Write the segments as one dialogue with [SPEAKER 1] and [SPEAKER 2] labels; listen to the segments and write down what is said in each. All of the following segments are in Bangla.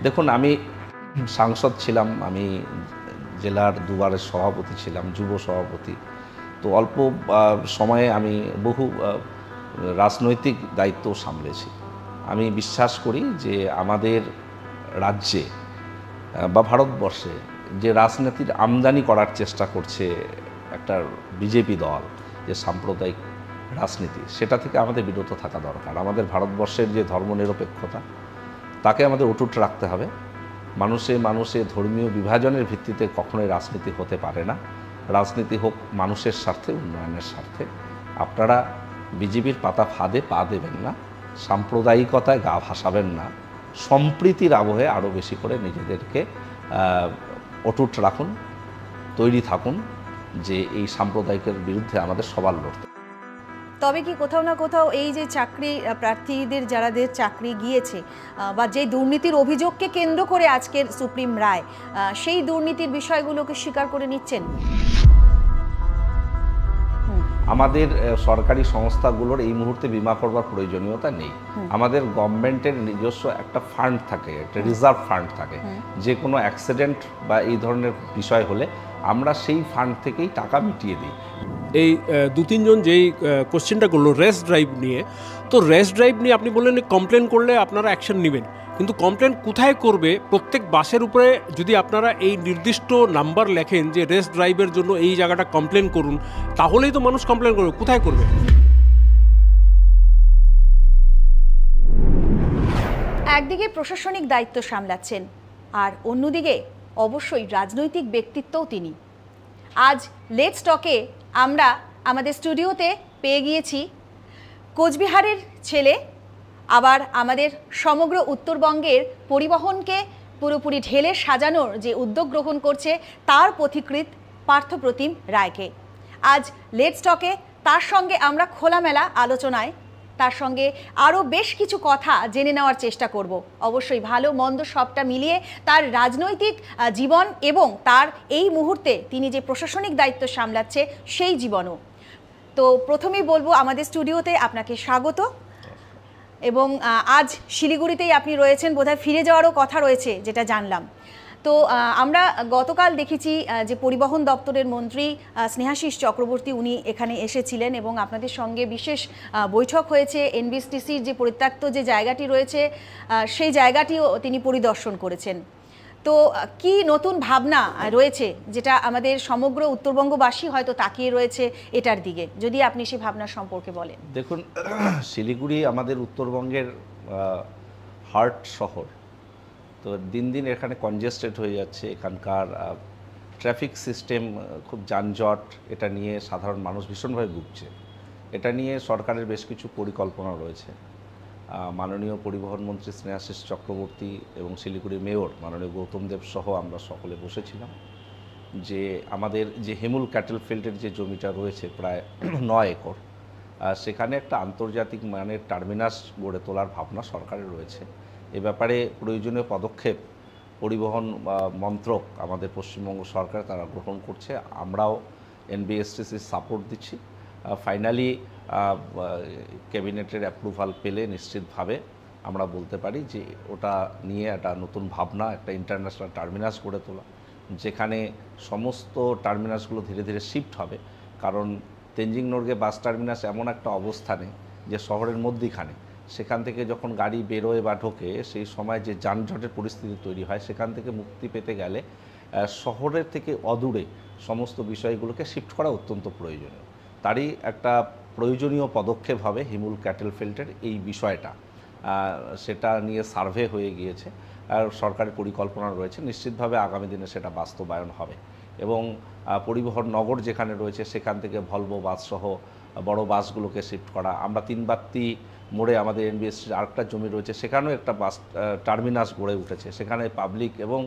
[SPEAKER 1] দেখুন, আমি সাংসদ ছিলাম, আমি জেলার দুবারের সভাপতি ছিলাম, যুব সভাপতি। তো অল্প সময়ে আমি বহু রাজনৈতিক দায়িত্ব সামলেছি। আমি বিশ্বাস করি যে আমাদের রাজ্যে বা ভারতবর্ষে যে রাজনীতির আমদানি করার চেষ্টা করছে একটা বিজেপি দল, যে সাম্প্রদায়িক রাজনীতি, সেটা থেকে আমাদের বিরত থাকা দরকার। আমাদের ভারতবর্ষের যে ধর্মনিরপেক্ষতা, তাকে আমাদের অটুট রাখতে হবে। মানুষে ধর্মীয় বিভাজনের ভিত্তিতে কখনোই রাজনীতি হতে পারে না। রাজনীতি হোক মানুষের স্বার্থে, উন্নয়নের স্বার্থে। আপনারা বিজেপির পাতা ফাঁদে পা দেবেন না, সাম্প্রদায়িকতায় গা ভাসাবেন না, সম্প্রীতির আবহে আরও বেশি করে নিজেদেরকে অটুট রাখুন, তৈরি থাকুন যে এই সাম্প্রদায়িকের বিরুদ্ধে আমাদের সবার লড়তে।
[SPEAKER 2] তবে কি কোথাও না কোথাও এই যে চাকরি প্রার্থীদের যারাদের চাকরি গিয়েছে বা যে দুর্নীতির অভিযোগকে কেন্দ্র করে আজকের সুপ্রিম রায়, সেই দুর্নীতির বিষয়গুলোকে স্বীকার করে নিচ্ছেন?
[SPEAKER 1] আমাদের সরকারি সংস্থাগুলোর এই মুহূর্তে বিমা করবার প্রয়োজনীয়তা নেই। আমাদের গভর্নমেন্টের নিজস্ব একটা ফান্ড থাকে, একটা রিজার্ভ ফান্ড থাকে। যে কোনো অ্যাক্সিডেন্ট বা এই ধরনের বিষয় হলে আমরা সেই ফান্ড থেকেই টাকা মিটিয়ে দিই।
[SPEAKER 3] এই দু তিনজন যেই কোশ্চেনটা করলো রেস ড্রাইভ নিয়ে, তো রেস ড্রাইভ নিয়ে আপনি বললেন কমপ্লেন করলে আপনারা অ্যাকশন নেবেন, কিন্তু কমপ্লেন কোথায় করবে? প্রত্যেক বাসের উপরে যদি আপনারা এই নির্দিষ্ট নাম্বার লেখেন যে রেস ড্রাইভের জন্য এই জায়গাটা কমপ্লেন করুন, তাহলেই তো মানুষ কমপ্লেন করবে। কোথায় করবে?
[SPEAKER 2] একদিকে প্রশাসনিক দায়িত্ব সামলাচ্ছেন, আর অন্যদিকে অবশ্যই রাজনৈতিক ব্যক্তিত্বও তিনি। আজ লেটস টকে আমরা আমাদের স্টুডিওতে পেয়ে গিয়েছি কোচবিহারের ছেলে, আবার আমাদের সমগ্র উত্তরবঙ্গের পরিবহনকে পুরোপুরি ঢেলে সাজানোর যে উদ্যোগ গ্রহণ করছে তার পথিকৃৎ পার্থপ্রতিম রায়কে। আজ লেটস টকে তার সঙ্গে আমরা খোলামেলা আলোচনায় তার সঙ্গে আরও বেশ কিছু কথা জেনে নেওয়ার চেষ্টা করব। অবশ্যই ভালো মন্দ সবটা মিলিয়ে তার রাজনৈতিক জীবন এবং তার এই মুহূর্তে তিনি যে প্রশাসনিক দায়িত্ব সামলাচ্ছে সেই জীবনও। তো প্রথমেই বলবো আমাদের স্টুডিওতে আপনাকে স্বাগত। এবং আজ শিলিগুড়িতেই আপনি রয়েছেন, বোধহয় ফিরে যাওয়ারও কথা রয়েছে যেটা জানলাম। তো আমরা গতকাল দেখেছি যে পরিবহন দপ্তরের মন্ত্রী স্নেহাশিস চক্রবর্তী উনি এখানে এসেছিলেন এবং আপনাদের সঙ্গে বিশেষ বৈঠক হয়েছে। এনবিএসটিসির যে পরিত্যক্ত যে জায়গাটি রয়েছে সেই জায়গাটিও তিনি পরিদর্শন করেছেন। তো কি নতুন ভাবনা রয়েছে যেটা আমাদের সমগ্র উত্তরবঙ্গবাসী হয়তো তাকিয়ে রয়েছে এটার দিকে, যদি আপনি সেই ভাবনা সম্পর্কে বলেন।
[SPEAKER 1] দেখুন, শিলিগুড়ি আমাদের উত্তরবঙ্গের হার্ট শহর। তো দিন দিন এখানে কনজেস্টেড হয়ে যাচ্ছে, এখানকার ট্রাফিক সিস্টেম খুব যানজট, এটা নিয়ে সাধারণ মানুষ ভীষণভাবে ভুগছে। এটা নিয়ে সরকারের বেশ কিছু পরিকল্পনা রয়েছে। মাননীয় পরিবহন মন্ত্রী স্নেহাশিস চক্রবর্তী এবং শিলিগুড়ি মেয়র মাননীয় গৌতম দেব সহ আমরা সকলে বসেছিলাম যে আমাদের যে হেমুল ক্যাটেল ফিল্ডের যে জমিটা রয়েছে প্রায় 9 একর, সেখানে একটা আন্তর্জাতিক মানের টার্মিনাস গড়ে তোলার ভাবনা সরকারের রয়েছে। এ ব্যাপারে প্রয়োজনীয় পদক্ষেপ পরিবহন মন্ত্রক আমাদের পশ্চিমবঙ্গ সরকার তারা গ্রহণ করছে। আমরাও এনবিএসটিসির সাপোর্ট দিচ্ছি। ফাইনালি ক্যাবিনেটের অ্যাপ্রুভাল পেলে নিশ্চিতভাবে আমরা বলতে পারি যে ওটা নিয়ে একটা নতুন ভাবনা, একটা ইন্টারন্যাশনাল টার্মিনাস গড়ে তোলা, যেখানে সমস্ত টার্মিনাসগুলো ধীরে ধীরে শিফট হবে। কারণ তেনজিং নোরগে বাস টার্মিনাস এমন একটা অবস্থানে যে শহরের মধ্যিখানে, সেখান থেকে যখন গাড়ি বেরোয় বা ঢোকে সেই সময় যে যানজটের পরিস্থিতি তৈরি হয়, সেখান থেকে মুক্তি পেতে গেলে শহরের থেকে অদূরে সমস্ত বিষয়গুলোকে শিফট করা অত্যন্ত প্রয়োজনীয়। তারই একটা প্রয়োজনীয় পদক্ষেপ হবে হিমুল ক্যাটেল ফিল্ডের এই বিষয়টা। সেটা নিয়ে সার্ভে হয়ে গিয়েছে আর সরকারের পরিকল্পনা রয়েছে, নিশ্চিতভাবে আগামী দিনে সেটা বাস্তবায়ন হবে। এবং পরিবহন নগর যেখানে রয়েছে সেখান থেকে ভলভো বাসসহ বড় বাসগুলোকে শিফট করা। আমরা তিনবাত্তি মোড়ে আমাদের এনবিএসটির আরেকটা জমি রয়েছে, সেখানেও একটা বাস টার্মিনাস গড়ে উঠেছে। সেখানে পাবলিক এবং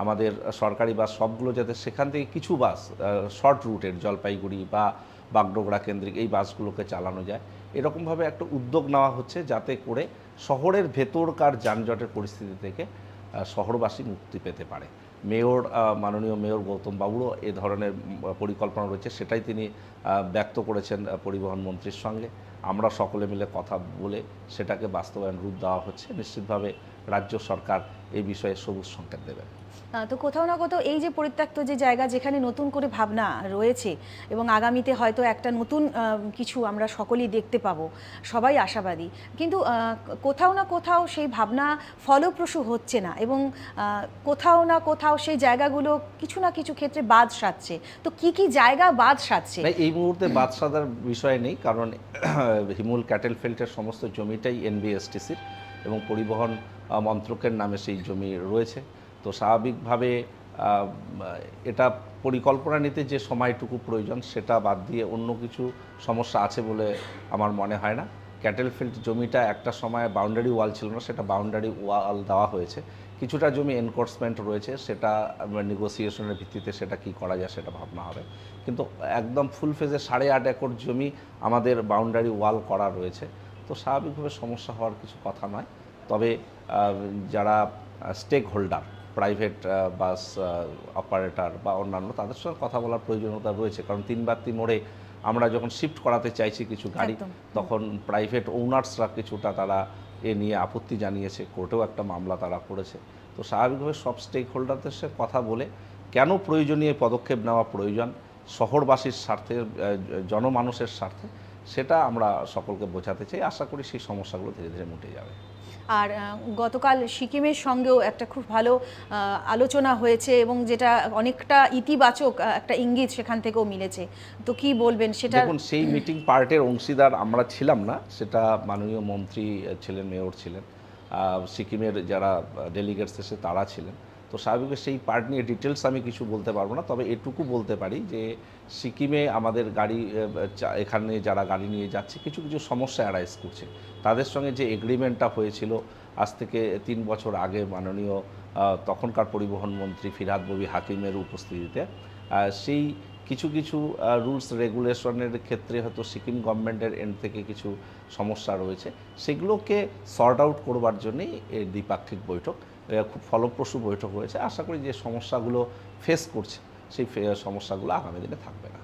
[SPEAKER 1] আমাদের সরকারি বাস সবগুলো যাতে সেখান থেকে কিছু বাস শর্ট রুটের জলপাইগুড়ি বা বাগডোগরা কেন্দ্রিক এই বাসগুলোকে চালানো যায়, এরকমভাবে একটা উদ্যোগ নেওয়া হচ্ছে যাতে করে শহরের ভেতরকার যানজটের পরিস্থিতি থেকে শহরবাসী মুক্তি পেতে পারে। মেয়র মাননীয় মেয়র গৌতম বাবুরও এ ধরনের পরিকল্পনা রয়েছে, সেটাই তিনি ব্যক্ত করেছেন পরিবহন মন্ত্রীর সঙ্গে। আমরা সকলে মিলে কথা বলে সেটাকে বাস্তবায়ন রূপ দেওয়া হচ্ছে। নিশ্চিতভাবে রাজ্য সরকার এই বিষয়ে সবুজ সংকেত দেবে।
[SPEAKER 2] তো কোথাও না কোথাও এই যে পরিত্যক্ত যে জায়গা, যেখানে নতুন করে ভাবনা রয়েছে এবং আগামীতে হয়তো একটা নতুন কিছু আমরা সকলেই দেখতে পাবো, সবাই আশাবাদী, কিন্তু কোথাও না কোথাও সেই ভাবনা ফলপ্রসূ হচ্ছে না এবং কোথাও না কোথাও সেই জায়গাগুলো কিছু না কিছু ক্ষেত্রে বাদ সাধছে। তো কি কি জায়গা বাদ সাধছে?
[SPEAKER 1] এই মুহূর্তে বাদ সাধার বিষয় নেই, কারণ হিমুল ক্যাটেল ফিল্টের সমস্ত জমিটাই এনবিএসটিসির এবং পরিবহন মন্ত্রকের নামে সেই জমি রয়েছে। তো স্বাভাবিকভাবে এটা পরিকল্পনা নিতে যে সময়টুকু প্রয়োজন সেটা বাদ দিয়ে অন্য কিছু সমস্যা আছে বলে আমার মনে হয় না। ক্যাটেল ফিল্ড জমিটা একটা সময় বাউন্ডারি ওয়াল ছিল না, সেটা বাউন্ডারি ওয়াল দেওয়া হয়েছে। কিছুটা জমি এনক্রোচমেন্ট রয়েছে, সেটা নেগোসিয়েশনের ভিত্তিতে সেটা কি করা যায় সেটা ভাবনা হবে। কিন্তু একদম ফুল ফেজে 8.5 একর জমি আমাদের বাউন্ডারি ওয়াল করা রয়েছে। তো স্বাভাবিকভাবে সমস্যা হওয়ার কিছু কথা নয়। তবে যারা stakeholder, private bus operator বা অন্যান্য, তাদের সঙ্গে কথা বলার প্রয়োজনীয়তা রয়েছে। কারণ 3 মোড়ে আমরা যখন শিফট করাতে চাইছি কিছু গাড়ি, তখন প্রাইভেট ওনার্সরা কিছুটা তারা এ নিয়ে আপত্তি জানিয়েছে, কোর্টেও একটা মামলা তারা করেছে। তো স্বাভাবিকভাবে সব স্টেক হোল্ডারদের সাথে কথা বলে কেন প্রয়োজনীয় পদক্ষেপ নেওয়া প্রয়োজন শহরবাসীর স্বার্থে, জনমানুষের স্বার্থে, সেটা আমরা সকলকে বোঝাতে চাই। আশা করি সেই সমস্যাগুলো ধীরে ধীরে মিটে যাবে।
[SPEAKER 2] আর গতকাল সিকিমের সঙ্গেও একটা খুব ভালো আলোচনা হয়েছে এবং যেটা অনেকটা ইতিবাচক একটা ইঙ্গিত সেখান থেকেও মিলেছে। তো কি বলবেন সেটা?
[SPEAKER 1] দেখুন, সেই মিটিং পার্টের অংশীদার আমরা ছিলাম না, সেটা মাননীয় মন্ত্রী ছিলেন, মেয়র ছিলেন, সিকিমের যারা ডেলিগেটস এসে তারা ছিলেন। তো স্বাভাবিক সেই পার্ট নিয়ে ডিটেলস আমি কিছু বলতে পারবো না, তবে এটুকু বলতে পারি যে সিকিমে আমাদের গাড়ি, এখানে যারা গাড়ি নিয়ে যাচ্ছে কিছু কিছু সমস্যা অ্যারাইজ করছে। তাদের সঙ্গে যে এগ্রিমেন্টটা হয়েছিল আজ থেকে 3 বছর আগে মাননীয় তখনকার পরিবহন মন্ত্রী ফিরহাদ ববি হাকিমের উপস্থিতিতে, সেই কিছু কিছু রুলস রেগুলেশনের ক্ষেত্রে হয়তো সিকিম গভর্নমেন্টের এন্ড থেকে কিছু সমস্যা রয়েছে, সেগুলোকে সর্ট আউট করবার জন্যই এই দ্বিপাক্ষিক বৈঠক, খুব ফলপ্রসূ বৈঠক হয়েছে। আশা করি যে সমস্যাগুলো ফেস করছে সেই সমস্যাগুলো আগামী দিনে থাকবে না।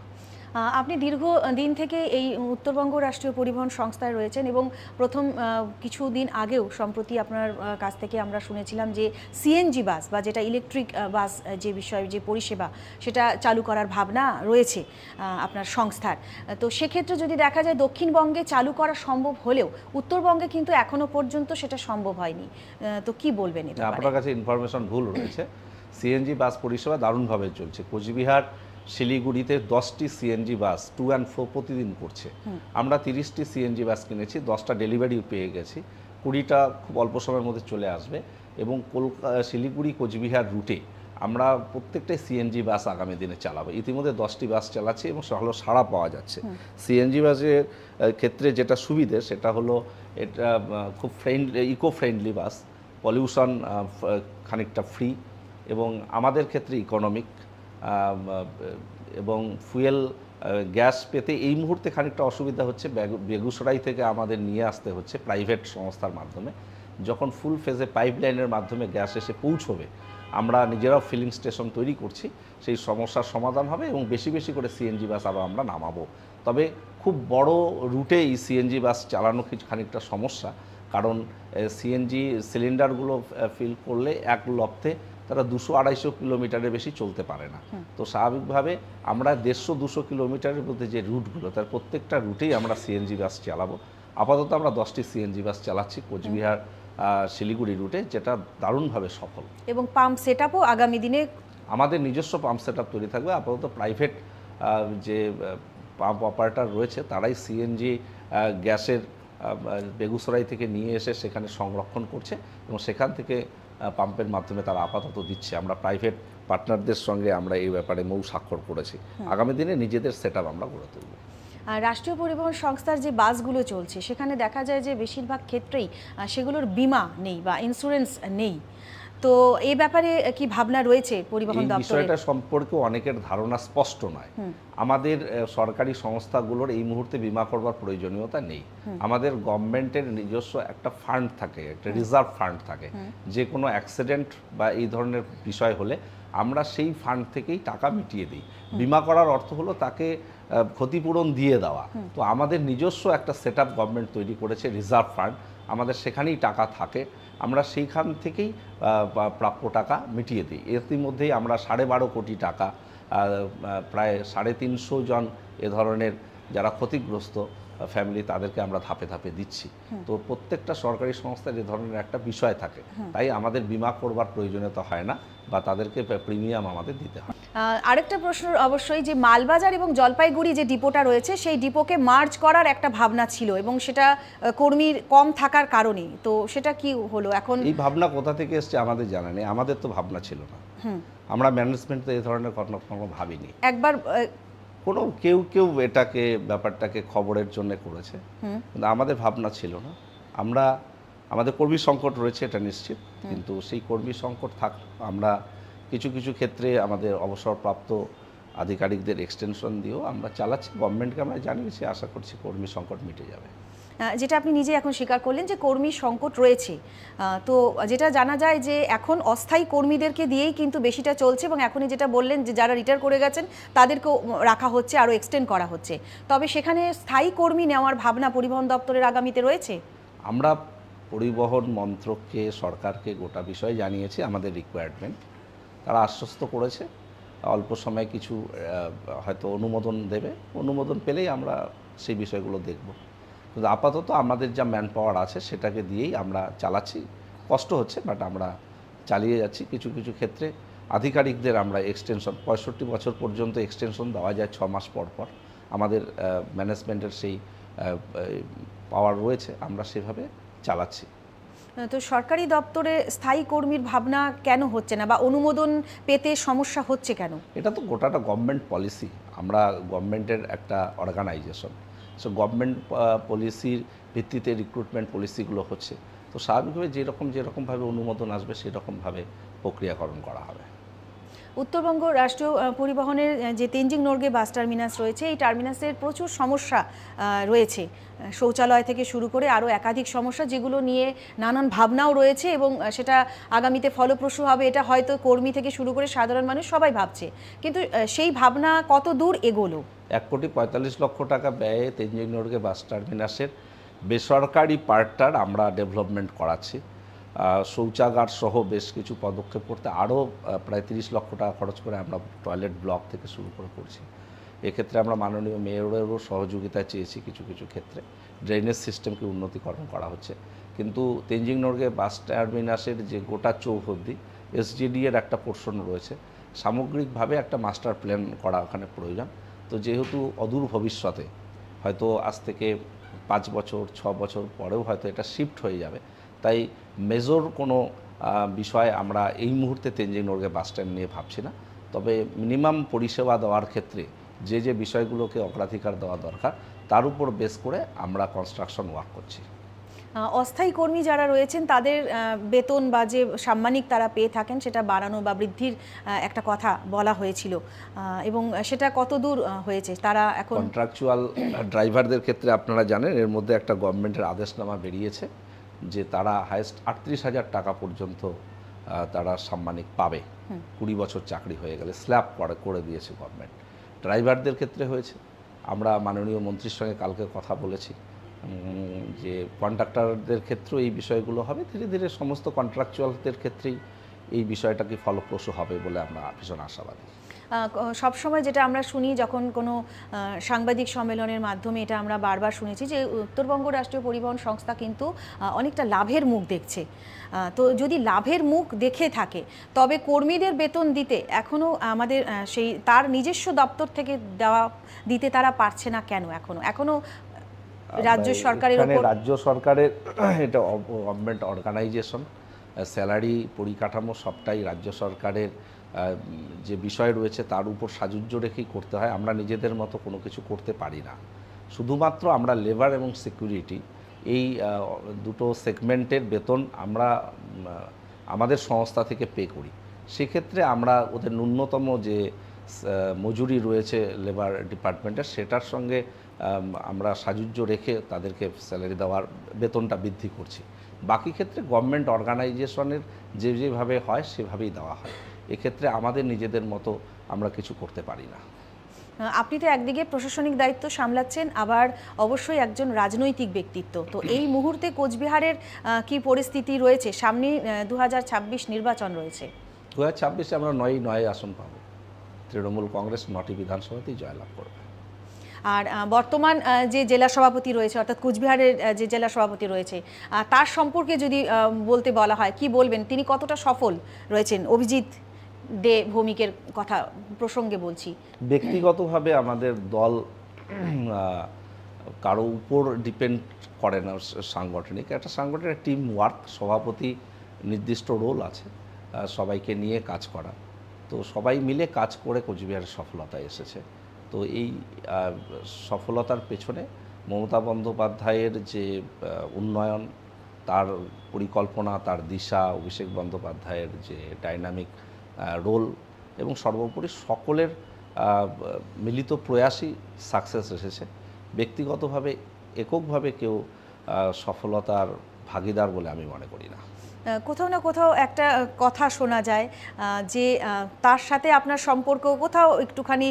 [SPEAKER 2] আপনি দীর্ঘদিন থেকে এই উত্তরবঙ্গ রাষ্ট্রীয় পরিবহন সংস্থায় রয়েছেন এবং প্রথম কিছুদিন আগেও সম্প্রতি আপনার কাছ থেকে আমরা শুনেছিলাম যে সিএনজি বাস বা যেটা ইলেকট্রিক বাস যে বিষয়, যে পরিষেবা, সেটা চালু করার ভাবনা রয়েছে আপনার সংস্থার। তো সেক্ষেত্রে যদি দেখা যায় দক্ষিণবঙ্গে চালু করা সম্ভব হলেও উত্তরবঙ্গে কিন্তু এখনো পর্যন্ত সেটা সম্ভব হয়নি। তো কি বলবেন এটা?
[SPEAKER 1] আপনার কাছে ইনফরমেশন ভুল রয়েছে। সিএনজি বাস পরিষেবা দারুণভাবে চলছে। কোচবিহার শিলিগুড়িতে 10টি সিএনজি বাস 2 and 4 প্রতিদিন করছে। আমরা 30টি সিএনজি বাস কিনেছি, 10টা ডেলিভারি পেয়ে গেছি, 20টা খুব অল্প সময়ের মধ্যে চলে আসবে। এবং শিলিগুড়ি কোচবিহার রুটে আমরা প্রত্যেকটাই সিএনজি বাস আগামী দিনে চালাবো। ইতিমধ্যে 10টি বাস চালাচ্ছি এবং ভালো সাড়া পাওয়া যাচ্ছে। সিএনজি বাসের ক্ষেত্রে যেটা সুবিধে সেটা হলো এটা খুব ইকো ফ্রেন্ডলি বাস, পলিউশন খানিকটা ফ্রি এবং আমাদের ক্ষেত্রে ইকোনমিক, এবং ফুয়েল গ্যাস পেতে এই মুহূর্তে খানিকটা অসুবিধা হচ্ছে। বেগুসরাই থেকে আমাদের নিয়ে আসতে হচ্ছে প্রাইভেট সংস্থার মাধ্যমে। যখন ফুল ফেজে পাইপলাইনের মাধ্যমে গ্যাস এসে পৌঁছবে, আমরা নিজেরাও ফিলিং স্টেশন তৈরি করছি, সেই সমস্যার সমাধান হবে এবং বেশি বেশি করে সিএনজি বাস আরও আমরা নামাবো। তবে খুব বড় রুটে এই সিএনজি বাস চালানো খানিকটা সমস্যা, কারণ সিএনজি সিলিন্ডারগুলো ফিল করলে এক লপ্তে তারা 200-250 কিলোমিটারের বেশি চলতে পারে না। তো স্বাভাবিকভাবে আমরা 150-200 কিলোমিটারের মধ্যে যে রুটগুলো, তার প্রত্যেকটা রুটেই আমরা সিএনজি বাস চালাবো। আপাতত আমরা 10টি সিএনজি বাস চালাচ্ছি কোচবিহার শিলিগুড়ি রুটে, যেটা দারুণভাবে সফল। এবং
[SPEAKER 2] পাম্প সেটআপও আগামী দিনে
[SPEAKER 1] আমাদের নিজস্ব পাম্প সেটআপ তৈরি থাকবে। আপাতত প্রাইভেট যে পাম্প অপারেটর রয়েছে তারাই সিএনজি গ্যাসের বেগুসরাই থেকে নিয়ে এসে সেখানে সংরক্ষণ করছে এবং সেখান থেকে পাম্পের মাধ্যমে তারা আপাতত দিচ্ছে। আমরা প্রাইভেট পার্টনারদের সঙ্গে আমরা এই ব্যাপারে মৌ স্বাক্ষর করেছি। আগামী দিনে নিজেদের সেটআপ আমরা গড়ে তুলব।
[SPEAKER 2] রাষ্ট্রীয় পরিবহন সংস্থার যে বাসগুলো চলছে সেখানে দেখা যায় যে বেশিরভাগ ক্ষেত্রেই সেগুলোর বীমা নেই বা ইন্স্যুরেন্স নেই। তো এই ব্যাপারে কি ভাবনা রয়েছে পরিবহন দপ্তরের?
[SPEAKER 1] বিষয়টা সম্পর্কে অনেকের ধারণা স্পষ্ট নয়। আমাদের সরকারি সংস্থাগুলোর এই মুহূর্তে বীমা করবার প্রয়োজনীয়তা নেই। আমাদের গভর্নমেন্টের নিজস্ব একটা ফান্ড থাকে, একটা রিজার্ভ ফান্ড থাকে। যে কোনো অ্যাক্সিডেন্ট বা এই ধরনের বিষয় হলে আমরা সেই ফান্ড থেকেই টাকা মিটিয়ে দিই। বীমা করার অর্থ হলো তাকে ক্ষতিপূরণ দিয়ে দেওয়া। তো আমাদের নিজস্ব একটা সেটআপ গভর্নমেন্ট তৈরি করেছে, রিজার্ভ ফান্ড। আমাদের সেখানেই টাকা থাকে, আমরা সেইখান থেকেই প্রাপ্য টাকা মিটিয়ে দিই। ইতিমধ্যেই আমরা 12.5 কোটি টাকা প্রায় 350 জন এ ধরনের যারা ক্ষতিগ্রস্ত ফ্যামিলি তাদেরকে আমরা ধাপে ধাপে দিচ্ছি। তো প্রত্যেকটা সরকারি সংস্থার এ ধরনের একটা বিষয় থাকে, তাই আমাদের বিমা করবার প্রয়োজনীয়তা হয় না বা তাদেরকে প্রিমিয়াম আমাদের দিতে হয়।
[SPEAKER 2] আরেকটা প্রশ্ন অবশ্যই, যে মালবাজার এবং জলপাইগুড়ি যে ডিপোটা রয়েছে সেই ডিপোকে মার্জ করার একটা ভাবনা ছিল এবং সেটা কর্মীর কম থাকার কারণে, তো সেটা কি হলো এখন?
[SPEAKER 1] এই ভাবনা কোথা থেকে এসছে আমাদের জানা নেই, আমাদের তো ভাবনা ছিল না, আমরা ম্যানেজমেন্ট তো এই ধরনের কোনো ভাবিনি।
[SPEAKER 2] একবার
[SPEAKER 1] কোনো কেউ এটাকে ব্যাপারটাকে খবরের জন্য করেছে, কিন্তু আমাদের ভাবনা ছিল না। আমাদের কর্মী সংকট রয়েছে এটা নিশ্চিত, কিন্তু সেই কর্মী সংকট আমরা কিছু ক্ষেত্রে আমাদের অবসরপ্রাপ্ত আধিকারিকদের এক্সটেনশন দিয়েও আমরা চালাচ্ছি। গভর্নমেন্টকে আমরা জানিয়েছি, আশা করছি কর্মী সংকট মিটে যাবে।
[SPEAKER 2] যেটা আপনি নিজে এখন স্বীকার করলেন যে কর্মী সংকট রয়েছে, তো যেটা জানা যায় যে এখন অস্থায়ী কর্মীদেরকে দিয়েই কিন্তু বেশিটা চলছে, এবং এখনই যেটা বললেন যে যারা রিটায়ার করে গেছেন তাদেরকেও রাখা হচ্ছে, আরও এক্সটেন্ড করা হচ্ছে। তবে সেখানে স্থায়ী কর্মী নেওয়ার ভাবনা পরিবহন দপ্তরের আগামীতে রয়েছে?
[SPEAKER 1] আমরা পরিবহন মন্ত্রককে, সরকারকে গোটা বিষয়ে জানিয়েছি আমাদের রিকোয়ারমেন্ট, তারা আশ্বস্ত করেছে অল্প সময়ে কিছু হয়তো অনুমোদন দেবে, অনুমোদন পেলেই আমরা সেই বিষয়গুলো দেখব। কিন্তু আপাতত আমাদের যা ম্যান পাওয়ার আছে সেটাকে দিয়েই আমরা চালাচ্ছি। কষ্ট হচ্ছে, বাট আমরা চালিয়ে যাচ্ছি। কিছু ক্ষেত্রে আধিকারিকদের আমরা এক্সটেনশন 65 বছর পর্যন্ত এক্সটেনশন দেওয়া যায় 6 মাস পর পর, আমাদের ম্যানেজমেন্টের সেই পাওয়ার রয়েছে, আমরা সেভাবে চালাচ্ছি।
[SPEAKER 2] তো সরকারি দপ্তরে স্থায়ী কর্মীর ভাবনা কেন হচ্ছে না, বা অনুমোদন পেতে সমস্যা হচ্ছে কেন?
[SPEAKER 1] এটা তো গোটাটা গভর্নমেন্ট পলিসি, আমরা গভর্নমেন্টের একটা অর্গানাইজেশন, সো গভর্নমেন্ট পলিসির ভিত্তিতে রিক্রুটমেন্ট পলিসিগুলো হচ্ছে। তো স্বাভাবিকভাবে যেরকমভাবে অনুমোদন আসবে সেরকমভাবে প্রক্রিয়াকরণ করা হবে।
[SPEAKER 2] উত্তরবঙ্গ রাষ্ট্রীয় পরিবহনের যে তেনজিং নোরগে বাস টার্মিনাস রয়েছে, এই টার্মিনাসের প্রচুর সমস্যা রয়েছে, শৌচালয় থেকে শুরু করে আরও একাধিক সমস্যা, যেগুলো নিয়ে নানান ভাবনাও রয়েছে, এবং সেটা আগামীতে ফলপ্রসূ হবে এটা হয়তো কর্মী থেকে শুরু করে সাধারণ মানুষ সবাই ভাবছে। কিন্তু সেই ভাবনা কত দূর এগোলো?
[SPEAKER 1] 1,45,00,000 টাকা ব্যয়ে তেনজিং নোরগে বাস টার্মিনাসের বেসরকারি পার্টটার আমরা ডেভেলপমেন্ট করাচ্ছি। শৌচাগার সহ বেশ কিছু পদক্ষেপ করতে আরও প্রায় 30 লক্ষ টাকা খরচ করে আমরা টয়লেট ব্লক থেকে শুরু করছি। এক্ষেত্রে আমরা মাননীয় মেয়রেরও সহযোগিতা চেয়েছি। কিছু ক্ষেত্রে ড্রেনেজ সিস্টেমকে উন্নতিকরণ করা হচ্ছে। কিন্তু তেনজিং নোরগে বাস টার্মিনাসের যে গোটা চৌহদ্দি এসজিডি এর একটা পোর্শন রয়েছে, সামগ্রিকভাবে একটা মাস্টার প্ল্যান করা ওখানে প্রয়োজন। তো যেহেতু অদূর ভবিষ্যতে হয়তো আজ থেকে 5 বছর 6 বছর পরেও হয়তো এটা শিফট হয়ে যাবে, তাই মেজর কোনো বিষয় আমরা এই মুহূর্তে তেনজিং নোরগে বাস স্ট্যান্ড নিয়ে ভাবছি না। তবে মিনিমাম পরিষেবা দেওয়ার ক্ষেত্রে যে অগ্রাধিকার অগ্রাধিকার দেওয়া দরকার তার উপর বেস করে আমরা কনস্ট্রাকশন ওয়ার্ক করছি।
[SPEAKER 2] অস্থায়ী কর্মী যারা রয়েছেন তাদের বেতন বা যে সাম্মানিক তারা পেয়ে থাকেন সেটা বাড়ানো বা বৃদ্ধির একটা কথা বলা হয়েছিল, এবং সেটা কত দূর হয়েছে? তারা এখন
[SPEAKER 1] কন্ট্রাকচুয়াল ড্রাইভারদের ক্ষেত্রে আপনারা জানেন এর মধ্যে একটা গভর্নমেন্টের আদেশনামা বেরিয়েছে যে তারা হাইয়েস্ট 38,000 টাকা পর্যন্ত তারা সাম্মানিক পাবে 20 বছর চাকরি হয়ে গেলে, স্ল্যাব করে দিয়েছে গভর্নমেন্ট। ড্রাইভারদের ক্ষেত্রে হয়েছে, আমরা মাননীয় মন্ত্রীর সঙ্গে কালকে কথা বলেছি যে কন্ট্রাক্টরদের ক্ষেত্রেও এই বিষয়গুলো হবে, ধীরে ধীরে সমস্ত কন্ট্রাকচুয়ালদের ক্ষেত্রেই এই বিষয়টা কি ফলপ্রসূ হবে বলে আমরা ভীষণ আশাবাদী।
[SPEAKER 2] সবসময় যেটা আমরা শুনি যখন কোনো সাংবাদিক সম্মেলনের মাধ্যমে, এটা আমরা বারবার শুনেছি যে উত্তরবঙ্গ রাষ্ট্রীয় পরিবহন সংস্থা কিন্তু অনেকটা লাভের মুখ দেখছে। তো যদি লাভের মুখ দেখে থাকে তবে কর্মীদের বেতন দিতে এখনও আমাদের সেই তার নিজস্ব দপ্তর থেকে দিতে তারা পারছে না কেন? এখনও রাজ্য সরকারের উপর,
[SPEAKER 1] রাজ্য সরকারের এটা গভর্নমেন্ট অর্গানাইজেশন, স্যালারি পরিকাঠামো সবটাই রাজ্য সরকারের যে বিষয় রয়েছে তার উপর সাজুজ্য রেখেই করতে হয়। আমরা নিজেদের মতো কোনো কিছু করতে পারি না। শুধুমাত্র আমরা লেবার এবং সিকিউরিটি এই দুটো সেগমেন্টের বেতন আমরা আমাদের সংস্থা থেকে পে করি। সেক্ষেত্রে আমরা ওদের ন্যূনতম যে মজুরি রয়েছে লেবার ডিপার্টমেন্টের সেটার সঙ্গে আমরা সাজুজ্য রেখে তাদেরকে স্যালারি দেওয়ার বেতনটা বৃদ্ধি করছি। বাকি ক্ষেত্রে গভর্নমেন্ট অর্গানাইজেশনের যেভাবে হয় সেভাবেই দেওয়া হয়। এক্ষেত্রে আমাদের নিজেদের মতো আমরা কিছু করতে পারি না।
[SPEAKER 2] আপনি তো একদিকে প্রশাসনিক দায়িত্ব সামলাচ্ছেন, আবার অবশ্যই একজন রাজনৈতিক ব্যক্তিত্ব। তো এই মুহূর্তে কোচবিহারের কি পরিস্থিতি রয়েছে? সামনে 2026 নির্বাচন রয়েছে।
[SPEAKER 1] 2026-এ আমরা 9 আসন পাবো। তৃণমূল কংগ্রেস 9টি বিধানসভাতেই জয়লাভ করবে।
[SPEAKER 2] আর বর্তমান যে জেলা সভাপতি রয়েছে, অর্থাৎ কোচবিহারের যে জেলা সভাপতি রয়েছে, তার সম্পর্কে যদি বলতে বলা হয়, কি বলবেন? তিনি কতটা সফল রয়েছেন? অভিজিৎ দে ভৌমিকের কথা প্রসঙ্গে বলছি।
[SPEAKER 1] ব্যক্তিগতভাবে আমাদের দল কারো উপর ডিপেন্ড করে না। সাংগঠনিক টিম ওয়ার্ক, সভাপতি নির্দিষ্ট রোল আছে, সবাইকে নিয়ে কাজ করা। তো সবাই মিলে কাজ করে কোচবিহারের সফলতা এসেছে। তো এই সফলতার পেছনে মমতা বন্দ্যোপাধ্যায়ের যে উন্নয়ন, তার পরিকল্পনা, তার দিশা, অভিষেক বন্দ্যোপাধ্যায়ের যে ডাইনামিক রোল এবং সর্বোপরি সকলের মিলিত প্রয়াসই সাকসেস এসেছে। ব্যক্তিগতভাবে এককভাবে কেউ সফলতার ভাগিদার বলে আমি মনে করি না।
[SPEAKER 2] কোথাও না কোথাও একটা কথা শোনা যায় যে তার সাথে আপনার সম্পর্ক কোথাও একটুখানি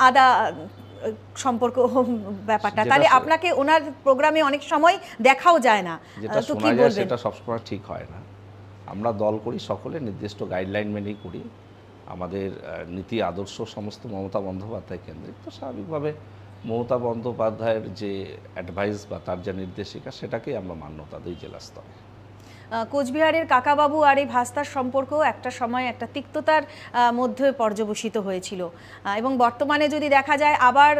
[SPEAKER 2] আদা সম্পর্ক ব্যাপারটা, তাহলে আপনাকে ওনার প্রোগ্রামে অনেক সময় দেখাও যায় না।
[SPEAKER 1] যেটা শোনা যায় সেটা সবসময় ঠিক হয় না। আমরা দল করি, সকলে নির্দিষ্ট গাইডলাইন মেনেই করি। আমাদের নীতি আদর্শ সমস্ত মমতা বন্দ্যোপাধ্যায় কেন্দ্রিক। তো স্বাভাবিকভাবে মমতা বন্দ্যোপাধ্যায়ের যে অ্যাডভাইস বা তার যে নির্দেশিকা, সেটাকেই আমরা মান্যতা দিই জেলা স্তরে।
[SPEAKER 2] কোচবিহারের কাকাবাবু আর এই ভাস্তার সম্পর্ক একটা সময় একটা তিক্ততার মধ্যে পর্যবসিত হয়েছিল, এবং বর্তমানে যদি দেখা যায় আবার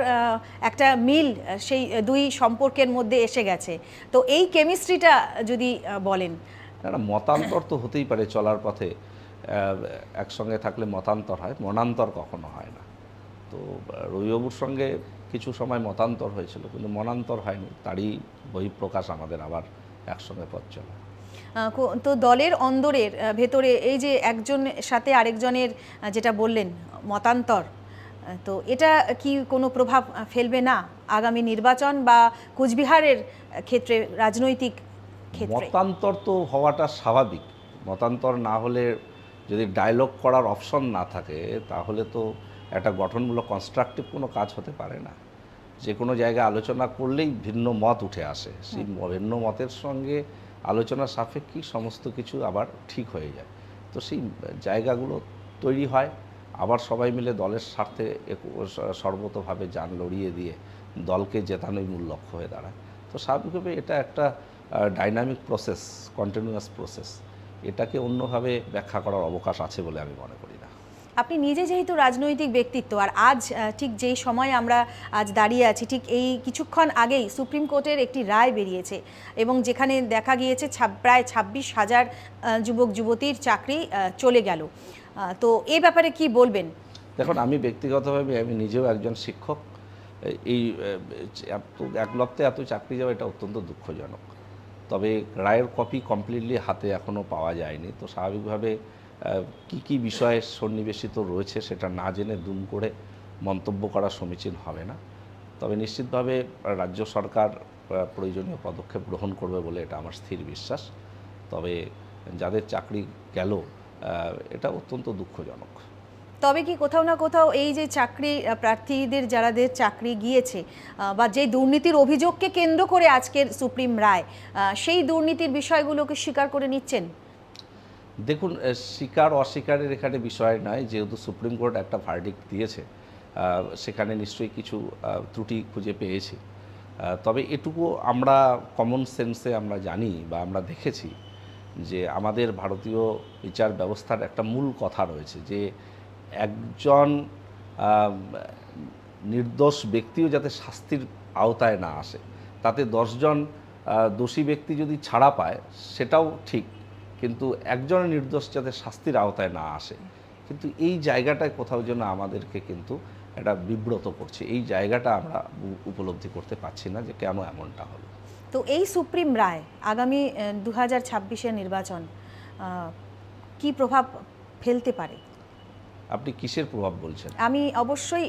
[SPEAKER 2] একটা মিল সেই দুই সম্পর্কের মধ্যে এসে গেছে। তো এই কেমিস্ট্রিটা যদি বলেন।
[SPEAKER 1] না, মতান্তর তো হতেই পারে চলার পথে, একসঙ্গে থাকলে মতান্তর হয়, মনান্তর কখনো হয় না। তো রবিবাবুর সঙ্গে কিছু সময় মতান্তর হয়েছিল, কিন্তু মনান্তর হয়নি। তারই বহিঃপ্রকাশ আমাদের আবার একসঙ্গে পথ চলা।
[SPEAKER 2] তো দলের অন্দরের ভেতরে এই যে একজনের সাথে আরেকজনের যেটা বললেন মতান্তর, তো এটা কি কোনো প্রভাব ফেলবে না আগামী নির্বাচন বা কোচবিহারের ক্ষেত্রে, রাজনৈতিক ক্ষেত্রে?
[SPEAKER 1] মতান্তর তো হওয়াটা স্বাভাবিক। মতান্তর না হলে, যদি ডায়লগ করার অপশন না থাকে, তাহলে তো একটা গঠনমূলক কনস্ট্রাকটিভ কোনো কাজ হতে পারে না। যে কোনো জায়গায় আলোচনা করলেই ভিন্ন মত উঠে আসে, সেই ভিন্ন মতের সঙ্গে আলোচনা সাপেক্ষেই সমস্ত কিছু আবার ঠিক হয়ে যায়। তো সেই জায়গাগুলো তৈরি হয়, আবার সবাই মিলে দলের স্বার্থে সর্বতভাবে যান লড়িয়ে দিয়ে দলকে জেতানোই মূল লক্ষ্য হয়ে দাঁড়ায়। তো স্বাভাবিকভাবে এটা একটা ডাইনামিক প্রসেস, কন্টিনিউয়াস প্রসেস। এটাকে অন্যভাবে ব্যাখ্যা করার অবকাশ আছে বলে আমি মনে করি না।
[SPEAKER 2] আপনি নিজে যেহেতু রাজনৈতিক ব্যক্তিত্ব, আর আজ ঠিক যেই সময় আমরা আজ দাঁড়িয়ে আছি, ঠিক এই কিছুক্ষণ আগেই সুপ্রিম কোর্টের একটি রায় বেরিয়েছে, এবং যেখানে দেখা গিয়েছে প্রায় 26,000 যুবক যুবতীর চাকরি চলে গেল। তো এই ব্যাপারে কি বলবেন?
[SPEAKER 1] দেখুন, আমি ব্যক্তিগতভাবে আমি নিজেও একজন শিক্ষক। এই এক লপ্তে এত চাকরি যাওয়া এটা অত্যন্ত দুঃখজনক। তবে রায়ের কপি কমপ্লিটলি হাতে এখনও পাওয়া যায়নি। তো স্বাভাবিকভাবে কি বিষয়ে সন্নিবেশিত রয়েছে সেটা না জেনে দুম করে মন্তব্য করা সমীচীন হবে না। তবে নিশ্চিতভাবে রাজ্য সরকার প্রয়োজনীয় পদক্ষেপ গ্রহণ করবে বলে এটা আমার স্থির বিশ্বাস। তবে যাদের চাকরি গেল, এটা অত্যন্ত দুঃখজনক।
[SPEAKER 2] তবে কি কোথাও না কোথাও এই যে চাকরি প্রার্থীদের যাদের চাকরি গিয়েছে, বা যে দুর্নীতির অভিযোগকে কেন্দ্র করে আজকের সুপ্রিম রায়, সেই দুর্নীতির বিষয়গুলোকে স্বীকার করে নিচ্ছেন?
[SPEAKER 1] দেখুন, স্বীকার অস্বীকারের এখানে বিষয় নয়। যেহেতু সুপ্রিম কোর্ট একটা ভার্ডিক্ট দিয়েছে, সেখানে নিশ্চয়ই কিছু ত্রুটি খুঁজে পেয়েছি। তবে এটুকু আমরা কমন সেন্সে আমরা জানি বা আমরা দেখেছি যে আমাদের ভারতীয় বিচার ব্যবস্থার একটা মূল কথা রয়েছে যে একজন নির্দোষ ব্যক্তিও যাতে শাস্তির আওতায় না আসে। তাতে 10 জন দোষী ব্যক্তি যদি ছাড়া পায় সেটাও ঠিক, কিন্তু একজন নির্দোষ যাতে শাস্তির আওতায় না আসে। কিন্তু এই জায়গাটায় কোথাও যেন আমাদেরকে কিন্তু এটা বিব্রত করছে। এই জায়গাটা আমরা উপলব্ধি করতে পারছি না যে কেন এমনটা হলো।
[SPEAKER 2] তো এই সুপ্রিম রায় আগামী 2026-এর নির্বাচন কি প্রভাব ফেলতে পারে?
[SPEAKER 1] আপনি কিসের প্রভাব বলছেন?
[SPEAKER 2] আমি অবশ্যই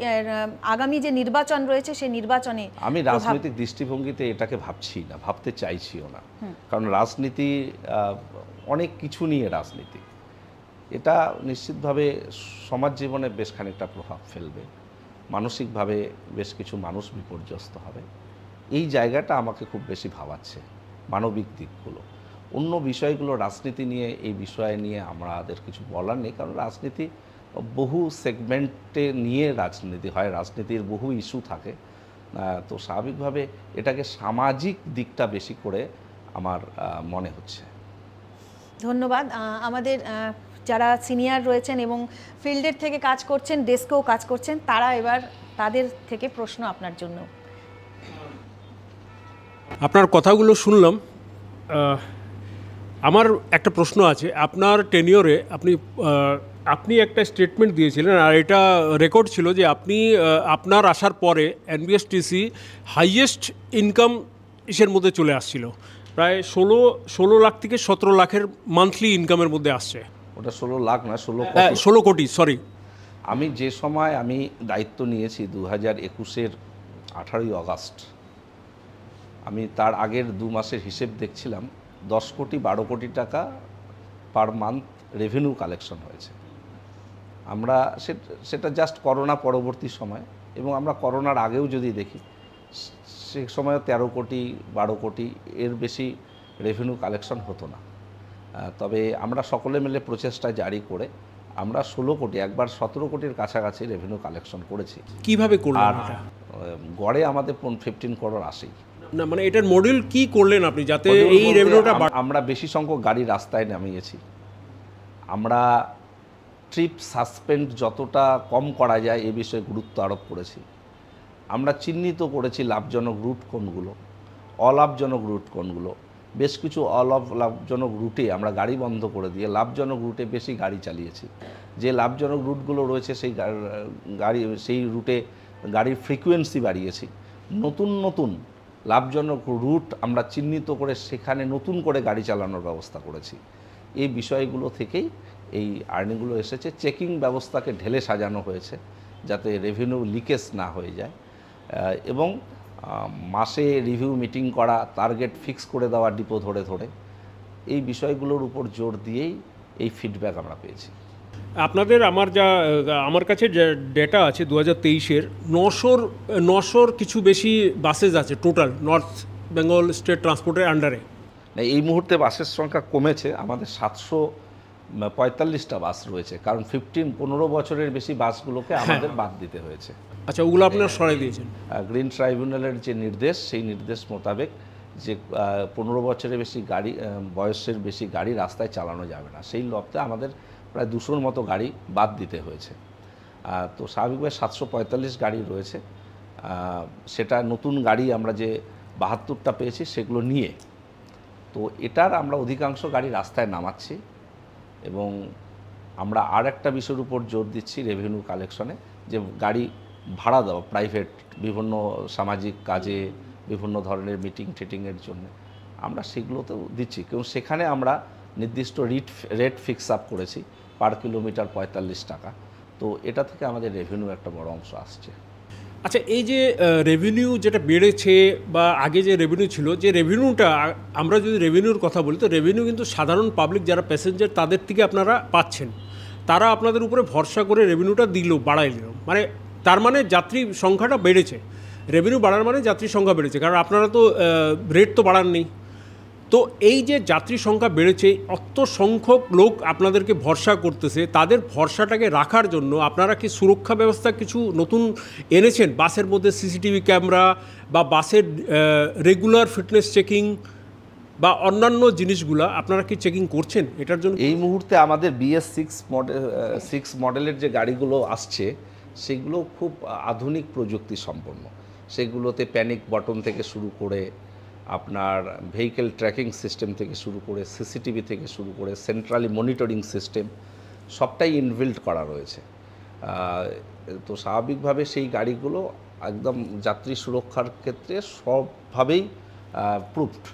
[SPEAKER 2] আগামী যে নির্বাচন রয়েছে সেই নির্বাচনে
[SPEAKER 1] আমি রাজনৈতিক দৃষ্টিভঙ্গিতে এটাকে ভাবছি না, ভাবতে চাইছিও না। কারণ রাজনীতি অনেক কিছু নিয়ে রাজনীতি, এটা নিশ্চিতভাবে সমাজ জীবনে বেশ খানিকটা প্রভাব ফেলবে। মানসিকভাবে বেশ কিছু মানুষ বিপর্যস্ত হবে। এই জায়গাটা আমাকে খুব বেশি ভাবাচ্ছে, মানবিক দিকগুলো। অন্য বিষয়গুলো, রাজনীতি নিয়ে, এই বিষয় নিয়ে আমাদের কিছু বলার নেই, কারণ রাজনীতি বহু সেগমেন্টে নিয়ে রাজনীতি হয়, রাজনীতির বহু ইস্যু থাকে। তো স্বাভাবিকভাবে এটাকে সামাজিক দিকটা বেশি করে আমার মনে হচ্ছে।
[SPEAKER 2] ধন্যবাদ। আমাদের যারা সিনিয়র রয়েছেন এবং ফিল্ডের থেকে কাজ করছেন, ডেস্কেও কাজ করছেন, তারা এবার তাদের থেকে প্রশ্ন আপনার জন্য।
[SPEAKER 3] আপনার কথাগুলো শুনলাম, আমার একটা প্রশ্ন আছে। আপনার টেনিওরে আপনি একটা স্টেটমেন্ট দিয়েছিলেন, আর এটা রেকর্ড ছিল, যে আপনি আপনার আসার পরে এনবিএসটিসি হাইয়েস্ট ইনকাম ইসের মধ্যে চলে আসছিল, প্রায় 16 লাখ থেকে 17 লাখের মান্থলি ইনকামের মধ্যে আসছে।
[SPEAKER 1] ওটা 16 লাখ না,
[SPEAKER 3] 16 কোটি, সরি।
[SPEAKER 1] আমি যে সময় আমি দায়িত্ব নিয়েছি 2021-এর 18ই আগস্ট, আমি তার আগের 2 মাসের হিসেব দেখছিলাম, 10 কোটি 12 কোটি টাকা পার মান্থ রেভিনিউ কালেকশন হয়েছে। আমরা সেটা জাস্ট করোনা পরবর্তী সময়, এবং আমরা করোনার আগেও যদি দেখি সে সময় 13 কোটি 12 কোটি এর বেশি রেভিনিউ কালেকশন হতো না। তবে আমরা সকলে মিলে প্রচেষ্টা জারি করে আমরা 16 কোটি, একবার 17 কোটির কাছাকাছি রেভিনিউ কালেকশন করেছি।
[SPEAKER 3] কিভাবে করলেন?
[SPEAKER 1] আর গড়ে আমাদের 15 করোড় আসেই
[SPEAKER 3] না, মানে এটার মডেল কি করলেন আপনি যাতে এই রেভিনিউটা?
[SPEAKER 1] আমরা বেশি সংখ্যক গাড়ি রাস্তায় নামিয়েছি, আমরা ট্রিপ সাসপেন্ড যতটা কম করা যায় এ বিষয়ে গুরুত্ব আরোপ করেছি। আমরা চিহ্নিত করেছি লাভজনক রুট কোনগুলো, অলাভজনক রুট কোনগুলো। বেশ কিছু লাভজনক রুটে আমরা গাড়ি বন্ধ করে দিয়ে লাভজনক রুটে বেশি গাড়ি চালিয়েছি। যে লাভজনক রুটগুলো রয়েছে সেই রুটে গাড়ির ফ্রিকোয়েন্সি বাড়িয়েছি। নতুন নতুন লাভজনক রুট আমরা চিহ্নিত করে সেখানে নতুন করে গাড়ি চালানোর ব্যবস্থা করেছি। এই বিষয়গুলো থেকেই এই আর্নিংগুলো এসেছে। চেকিং ব্যবস্থাকে ঢেলে সাজানো হয়েছে যাতে রেভিনিউ লিকেজ না হয়ে যায়, এবং মাসে রিভিউ মিটিং করা, টার্গেট ফিক্স করে দেওয়া ডিপো ধরে ধরে, এই বিষয়গুলোর উপর জোর দিয়েই এই ফিডব্যাক আমরা পেয়েছি।
[SPEAKER 3] আপনাদের আমার কাছে যে ডেটা আছে 2023-এর 900 কিছু বেশি বাসেস আছে টোটাল নর্থ বেঙ্গল স্টেট ট্রান্সপোর্টের আন্ডারে।
[SPEAKER 1] এই মুহূর্তে বাসের সংখ্যা কমেছে, আমাদের 745টা বাস রয়েছে, কারণ 15 বছরের বেশি বাসগুলোকে আমাদের বাদ দিতে হয়েছে।
[SPEAKER 3] আচ্ছা, ওগুলো আপনারা সরাই দিয়েছেন?
[SPEAKER 1] গ্রিন ট্রাইব্যুনালের যে নির্দেশ, সেই নির্দেশ মোতাবেক যে 15 বছরের বেশি গাড়ি, বয়সের বেশি গাড়ি রাস্তায় চালানো যাবে না, সেই লক্ষ্যে আমাদের প্রায় 200-র মতো গাড়ি বাদ দিতে হয়েছে। তো স্বাভাবিকভাবে 745 গাড়ি রয়েছে। সেটা নতুন গাড়ি আমরা যে 72টা পেয়েছি সেগুলো নিয়ে, তো এটার আমরা অধিকাংশ গাড়ি রাস্তায় নামাচ্ছি। এবং আমরা আর একটা বিষয়ের উপর জোর দিচ্ছি রেভিনিউ কালেকশনে, যে গাড়ি ভাড়া দেওয়া প্রাইভেট বিভিন্ন সামাজিক কাজে, বিভিন্ন ধরনের মিটিং টিটিংয়ের জন্য আমরা সেগুলোতেও দিচ্ছি। কারণ সেখানে আমরা নির্দিষ্ট রেট ফিক্স আপ করেছি, পার কিলোমিটার 45 টাকা। তো এটা থেকে আমাদের রেভিনিউ একটা বড় অংশ আসছে।
[SPEAKER 3] আচ্ছা, এই যে রেভিনিউ যেটা বেড়েছে বা আগে যে রেভিনিউ ছিল, যে রেভিনিউটা আমরা যদি রেভিনিউর কথা বলি, তো রেভিনিউ কিন্তু সাধারণ পাবলিক যারা প্যাসেঞ্জার তাদের থেকে আপনারা পাচ্ছেন, তারা আপনাদের উপরে ভরসা করে রেভিনিউটা বাড়াই দিল, মানে তার মানে যাত্রী সংখ্যাটা বেড়েছে। রেভিনিউ বাড়ার মানে যাত্রী সংখ্যা বেড়েছে, কারণ আপনারা তো রেট তো বাড়াননি। তো এই যে যাত্রী সংখ্যা বেড়েছে, অত সংখ্যক লোক আপনাদেরকে ভরসা করতেছে, তাদের ভরসাটাকে রাখার জন্য আপনারা কি সুরক্ষা ব্যবস্থা কিছু নতুন এনেছেন? বাসের মধ্যে সিসিটিভি ক্যামেরা বা বাসের রেগুলার ফিটনেস চেকিং বা অন্যান্য জিনিসগুলো আপনারা কি চেকিং করছেন এটার জন্য?
[SPEAKER 1] এই মুহূর্তে আমাদের BS6 মডেলের যে গাড়িগুলো আসছে সেগুলো খুব আধুনিক প্রযুক্তি সম্পন্ন। সেগুলোতে প্যানিক বাটন থেকে শুরু করে, আপনার ভেহিকেল ট্র্যাকিং সিস্টেম থেকে শুরু করে, সিসিটিভি থেকে শুরু করে, সেন্ট্রালি মনিটরিং সিস্টেম সবটাই ইনবিল্ট করা রয়েছে। তো স্বাভাবিকভাবে সেই গাড়িগুলো একদম যাত্রী সুরক্ষার ক্ষেত্রে সবভাবেই প্রুফড।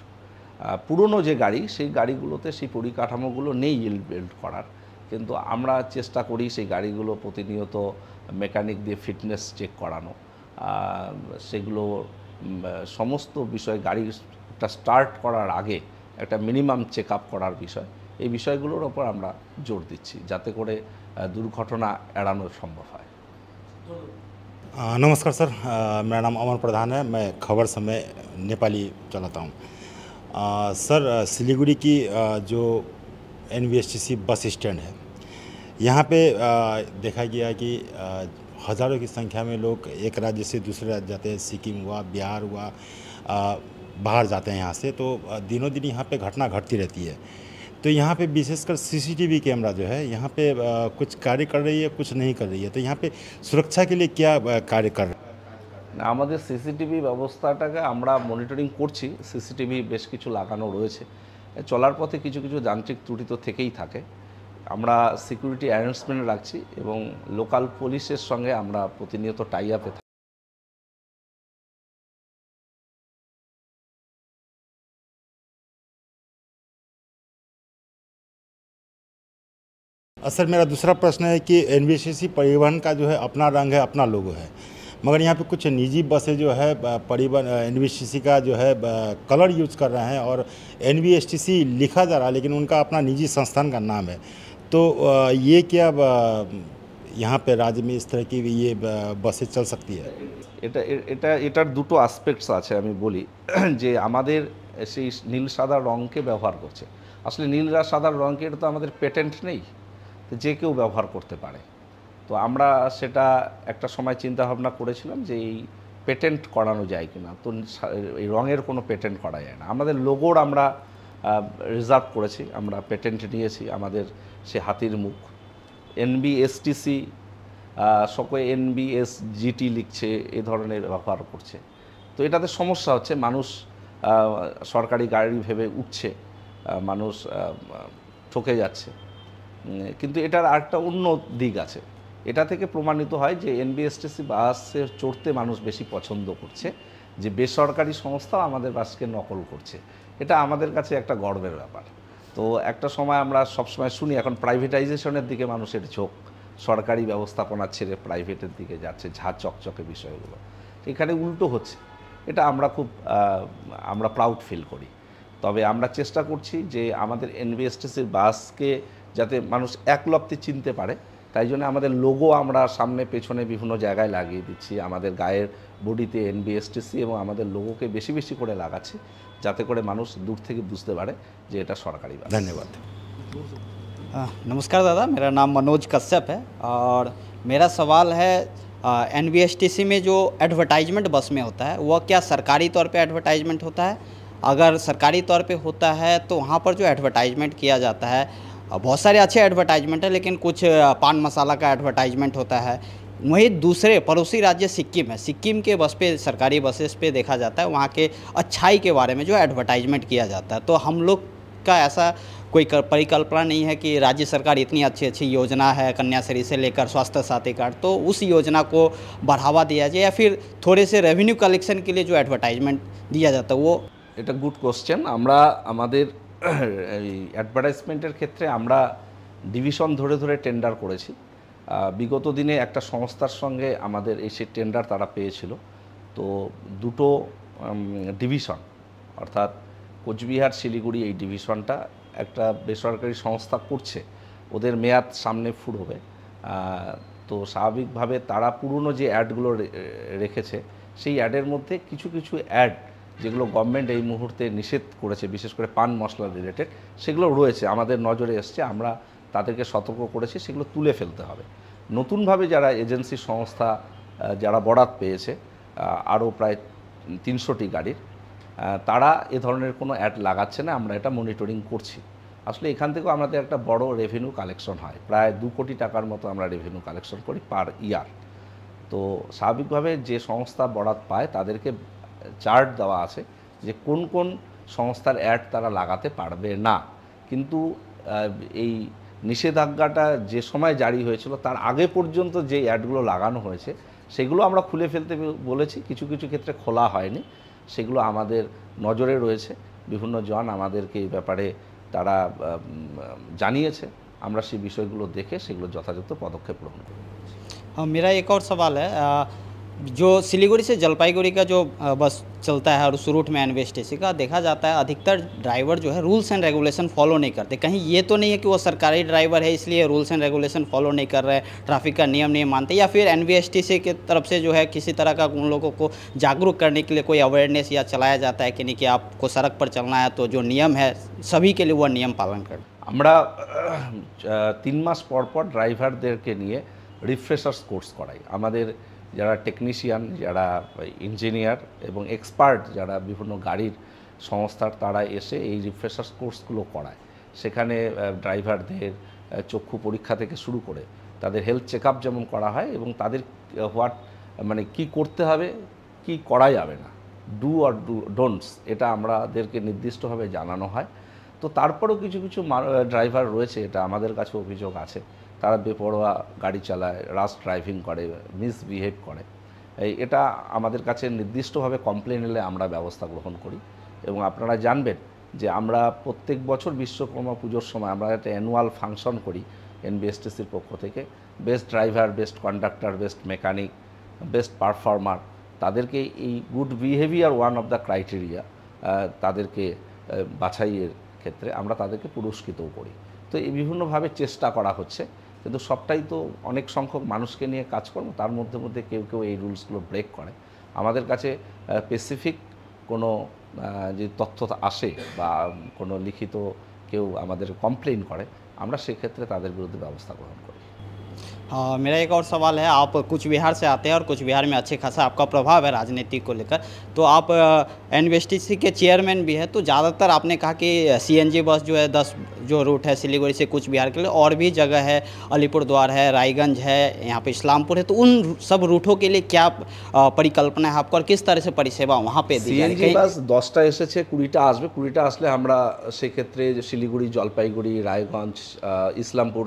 [SPEAKER 1] পুরনো যে গাড়ি, সেই গাড়িগুলোতে সেই পরিকাঠামোগুলো নেই ইনবিল্ট করার, কিন্তু আমরা চেষ্টা করি সেই গাড়িগুলো প্রতিনিয়ত মেকানিক দিয়ে ফিটনেস চেক করানো, সেগুলো সমস্ত বিষয় গাড়িটা স্টার্ট করার আগে একটা মিনিমাম চেক আপ করার বিষয়, এই বিষয়গুলোর ওপর আমরা জোর দিচ্ছি যাতে করে দুর্ঘটনা এড়ানো সম্ভব হয়।
[SPEAKER 4] नमस्कार सर, मेरा नाम अमर प्रधान है। मैं खबर समय नेपाली चलाता हूँ। सर, सिलीगुड़ी की जो NBSTC बस स्टैंड है, यहाँ पे देखा गया कि हज़ारों की संख्या में लोग एक राज्य से दूसरे राज्य जाते हैं। सिक्किम हुआ, बिहार हुआ, बाहर जाते हैं यहाँ से। तो दिनों दिन यहाँ पे घटना घटती रहती है। तो यहाँ पे विशेषकर CCTV कैमरा जो है यहाँ पे कुछ कार्य कर रही है, कुछ नहीं कर रही है। तो यहाँ पे सुरक्षा के लिए क्या कार्य कर रहे हैं?
[SPEAKER 1] না, আমাদের সিসিটিভি ব্যবস্থাটাকে আমরা মনিটরিং করছি। সিসিটিভি বেশ কিছু লাগানো রয়েছে। চলার পথে কিছু কিছু যান্ত্রিক ত্রুটি তো থেকেই থাকে। আমরা সিকিউরিটি অ্যারেঞ্জমেন্ট রাখছি এবং লোকাল পুলিশের সঙ্গে আমরা প্রতিনিয়ত টাই আপে থাকি।
[SPEAKER 4] सर, मेरा दूसरा प्रश्न है कि NBSTC परिवहन का जो है अपना रंग है, अपना लोगो है, मगर यहाँ पे कुछ निजी बसें जो है परिवहन NBSTC का जो है कलर यूज़ कर रहे हैं और NBSTC लिखा जा रहा है, लेकिन उनका अपना निजी संस्थान का नाम है। तो ये क्या यहाँ पे राज्य में इस तरह की ये बसें चल सकती है?
[SPEAKER 1] এটার দুটো আসপেক্টস আছে, আমি বলি যে আমাদের সেই নীল সাদা রঙকে ব্যবহার করছে। আসলে নীল সাদা রঙকে এটা তো আমাদের পেটেন্ট নেই, তো যে কেউ ব্যবহার করতে পারে। তো আমরা সেটা একটা সময় চিন্তা ভাবনা করেছিলাম যে এই পেটেন্ট করানো যায় কিনা। তো এই রঙের কোনো পেটেন্ট করা যায় না। আমাদের লোগোর আমরা রিজার্ভ করেছি, আমরা পেটেন্ট নিয়েছি। আমাদের সে হাতির মুখ NBSTC সকলে NBSGT লিখছে, এ ধরনের ব্যবহার করছে। তো এটাতে সমস্যা হচ্ছে, মানুষ সরকারি গাড়ি ভেবে উঠছে, মানুষ ঠকে যাচ্ছে। কিন্তু এটার আরেকটা অন্য দিক আছে। এটা থেকে প্রমাণিত হয় যে NBSTC বাসে চড়তে মানুষ বেশি পছন্দ করছে, যে বেসরকারি সংস্থাও আমাদের বাসকে নকল করছে। এটা আমাদের কাছে একটা গর্বের ব্যাপার। তো একটা সময় আমরা সবসময় শুনি এখন প্রাইভেটাইজেশনের দিকে মানুষের ঝোঁক, সরকারি ব্যবস্থাপনা ছেড়ে প্রাইভেটের দিকে যাচ্ছে, ঝা চকচকে বিষয়গুলো। এখানে উল্টো হচ্ছে। এটা আমরা প্রাউড ফিল করি। তবে আমরা চেষ্টা করছি যে আমাদের NBSTCর বাসকে যাতে মানুষ একলপ্তে চিনতে পারে, তাই জন্য আমাদের লোগো আমরা সামনে পেছনে বিভিন্ন জায়গায় লাগিয়ে দিচ্ছি। আমাদের গায়ের বডিতে NBSTC এবং আমাদের লোগোকে বেশি বেশি করে লাগাচ্ছি, যাতে করে মানুষ দূর থেকে বুঝতে পারে যে এটা সরকারি বাস।
[SPEAKER 4] धन्यवाद।
[SPEAKER 5] नमस्कार दादा, मेरा नाम मनोज कश्यप है और मेरा सवाल है NBSTC में जो एडवर्टाइजमेंट बस में होता है वह क्या सरकारी तौर पे एडवर्टाइजमेंट होता है? अगर सरकारी तौर पे होता है तो वहाँ पर जो एडवर्टाइजमेंट किया जाता है, बहुत सारे अच्छे एडवर्टाइजमेंट है, लेकिन कुछ पान मसाला का एडवर्टाइजमेंट होता है। वहीं दूसरे पड़ोसी राज्य सिक्किम है, सिक्किम के बस पे, सरकारी बसेस पे देखा जाता है वहाँ के अच्छाई के बारे में जो एडवर्टाइजमेंट किया जाता है। तो हम लोग का ऐसा कोई परिकल्पना नहीं है कि राज्य सरकार इतनी अच्छी अच्छी योजना है, कन्याश्री से लेकर स्वास्थ्य साथी कार्ड, तो उस योजना को बढ़ावा दिया जाए या फिर थोड़े से रेवेन्यू कलेक्शन के लिए जो एडवर्टाइजमेंट दिया जाता है वो?
[SPEAKER 1] এটা গুড কোশ্চেন। আমরা আমাদের এই অ্যাডভার্টাইজমেন্টের ক্ষেত্রে আমরা ডিভিশন ধরে ধরে টেন্ডার করেছি। বিগত দিনে একটা সংস্থার সঙ্গে আমাদের এই সে টেন্ডার তারা পেয়েছিল। তো দুটো ডিভিশন, অর্থাৎ কোচবিহার শিলিগুড়ি এই ডিভিশনটা একটা বেসরকারি সংস্থা করছে, ওদের মেয়াদ সামনে ফুরোবে। তো স্বাভাবিকভাবে তারা পুরনো যে অ্যাডগুলো রেখেছে সেই অ্যাডের মধ্যে কিছু কিছু অ্যাড যেগুলো গভর্নমেন্ট এই মুহূর্তে নিষেধ করেছে, বিশেষ করে পান মশলা রিলেটেড, সেগুলো রয়েছে, আমাদের নজরে এসছে। আমরা তাদেরকে সতর্ক করেছি, সেগুলো তুলে ফেলতে হবে। নতুনভাবে যারা এজেন্সি সংস্থা যারা বরাত পেয়েছে আরও প্রায় 300টি গাড়ির, তারা এ ধরনের কোনো অ্যাড লাগাচ্ছে না। আমরা এটা মনিটরিং করছি। আসলে এখান থেকেও আমাদের একটা বড় রেভিনিউ কালেকশন হয়, প্রায় 2 কোটি টাকার মতো আমরা রেভিনিউ কালেকশন করি পার ইয়ার। তো স্বাভাবিকভাবে যে সংস্থা বরাত পায় তাদেরকে চার্ট দেওয়া আছে যে কোন কোন সংস্থার অ্যাড তারা লাগাতে পারবে না। কিন্তু এই নিষেধাজ্ঞাটা যে সময় জারি হয়েছিল তার আগে পর্যন্ত যে অ্যাডগুলো লাগানো হয়েছে সেগুলো আমরা খুলে ফেলতে বলেছি। কিছু কিছু ক্ষেত্রে খোলা হয়নি, সেগুলো আমাদের নজরে রয়েছে। বিভিন্ন জন আমাদেরকে এই ব্যাপারে তারা জানিয়েছে, আমরা সেই বিষয়গুলো দেখে সেগুলো যথাযথ পদক্ষেপ গ্রহণ করব।
[SPEAKER 5] मेरा एक और सवाल है, जो सिलीगुड़ी से जलपाईगुड़ी का जो बस चलता है और उस रूट में एनवीएसटीसी का देखा जाता है अधिकतर ड्राइवर जो है रूल्स एंड रेगुलेशन फॉलो नहीं करते। कहीं ये तो नहीं है कि वो सरकारी ड्राइवर है इसलिए रूल्स एंड रेगुलेशन फॉलो नहीं कर रहे, ट्रैफिक का नियम नहीं मानते, या फिर एनवीएसटीसी की तरफ से जो है किसी तरह का उन लोगों को जागरूक करने के लिए कोई अवेयरनेस या चलाया जाता है कि नहीं कि आपको सड़क पर चलना है तो जो नियम है सभी के लिए वह नियम पालन कर।
[SPEAKER 1] আমরা 3 মাস পর পর ড্রাইভারদেরকে নিয়ে রিফ্রেশার্স কোর্স করাই। আমাদের যারা টেকনিশিয়ান, যারা ইঞ্জিনিয়ার এবং এক্সপার্ট যারা বিভিন্ন গাড়ির সংস্থার, তারা এসে এই রিফ্রেশার্স কোর্সগুলো করায়। সেখানে ড্রাইভারদের চক্ষু পরীক্ষা থেকে শুরু করে তাদের হেলথ চেক আপ যেমন করা হয় এবং তাদের মানে কি করতে হবে, কি করা যাবে না, ডু আর ডোন্টস, এটা আমাদেরকে নির্দিষ্টভাবে জানানো হয়। তো তারপরেও কিছু কিছু ড্রাইভার রয়েছে, এটা আমাদের কাছে অভিযোগ আছে, তারা বেপরোয়া গাড়ি চালায়, রাশ ড্রাইভিং করে, মিসবিহেভ করে। এটা আমাদের কাছে নির্দিষ্টভাবে কমপ্লেন এলে আমরা ব্যবস্থা গ্রহণ করি। এবং আপনারা জানবেন যে আমরা প্রত্যেক বছর বিশ্বকর্মা পুজোর সময় আমরা একটা অ্যানুয়াল ফাংশন করি এনবিএসটিসির পক্ষ থেকে। Best driver, best conductor, best mechanic, best performer, তাদেরকে এই good behaviour one of the criteria, তাদেরকে বাছাইয়ের ক্ষেত্রে আমরা তাদেরকে পুরস্কৃতও করি। তো এই বিভিন্নভাবে চেষ্টা করা হচ্ছে, কিন্তু সবটাই তো অনেক সংখ্যক মানুষকে নিয়ে কাজকর্ম, তার মধ্যে মধ্যে কেউ কেউ এই রুলসগুলো ব্রেক করে। আমাদের কাছে স্পেসিফিক কোনো যে তথ্য আসে বা কোনো লিখিত কেউ আমাদের কমপ্লেন করে, আমরা সেক্ষেত্রে তাদের বিরুদ্ধে ব্যবস্থা গ্রহণ করি।
[SPEAKER 5] हाँ, मेरा एक और सवाल है, आप कुछ बिहार से आते हैं और कुछ बिहार में अच्छे खासा आपका प्रभाव है राजनीति को लेकर, तो आप एनवीएसटीसी के चेयरमैन भी है, तो ज़्यादातर आपने कहा कि सीएनजी बस जो है 10 जो रूट है सिलीगुड़ी से कुछ बिहार के लिए, और भी जगह है, अलीपुरद्वार है, रायगंज है, यहाँ पे इस्लामपुर है, तो उन सब रूटों के लिए क्या परिकल्पना है आपको और किस तरह से परिसेवा वहाँ पे दी जा रही
[SPEAKER 1] সিএনজি
[SPEAKER 5] है?
[SPEAKER 1] বাস 10টা এসেছে, 20টা আসবে। 20টা আসলে আমরা সেক্ষেত্রে শিলিগুড়ি, জলপাইগুড়ি, রায়গঞ্জ, ইসলামপুর,